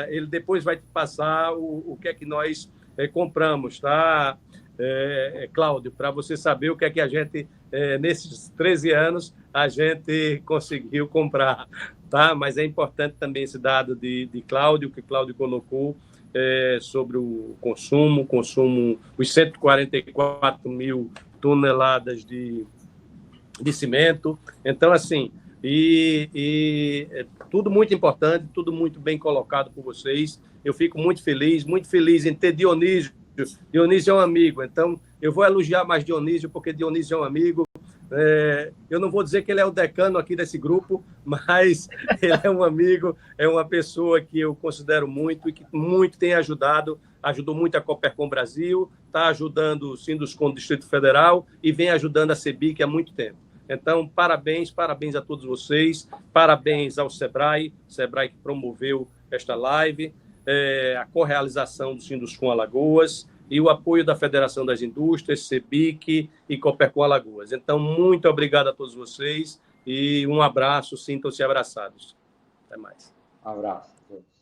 Ele depois vai te passar o que é que nós compramos, tá, Cláudio, para você saber o que é que a gente, nesses 13 anos, a gente conseguiu comprar, tá? Mas é importante também esse dado de Cláudio, que Cláudio colocou, sobre o consumo, os 144 mil toneladas de cimento. Então, assim, tudo muito importante, tudo muito bem colocado por vocês. Eu fico muito feliz em ter Dionísio. Dionísio é um amigo, então eu vou elogiar mais Dionísio, porque Dionísio é um amigo. Eu não vou dizer que ele é o decano aqui desse grupo, mas ele é um amigo, é uma pessoa que eu considero muito e que muito tem ajudou muito a Copercon Brasil, está ajudando o Sinduscon do Distrito Federal e vem ajudando a CEBIC há muito tempo. Então, parabéns a todos vocês, parabéns ao Sebrae que promoveu esta live, a correalização do Sinduscon Alagoas e o apoio da Federação das Indústrias, CEBIC e Copercon Alagoas. Então, muito obrigado a todos vocês e um abraço, sintam-se abraçados. Até mais. Um abraço a todos.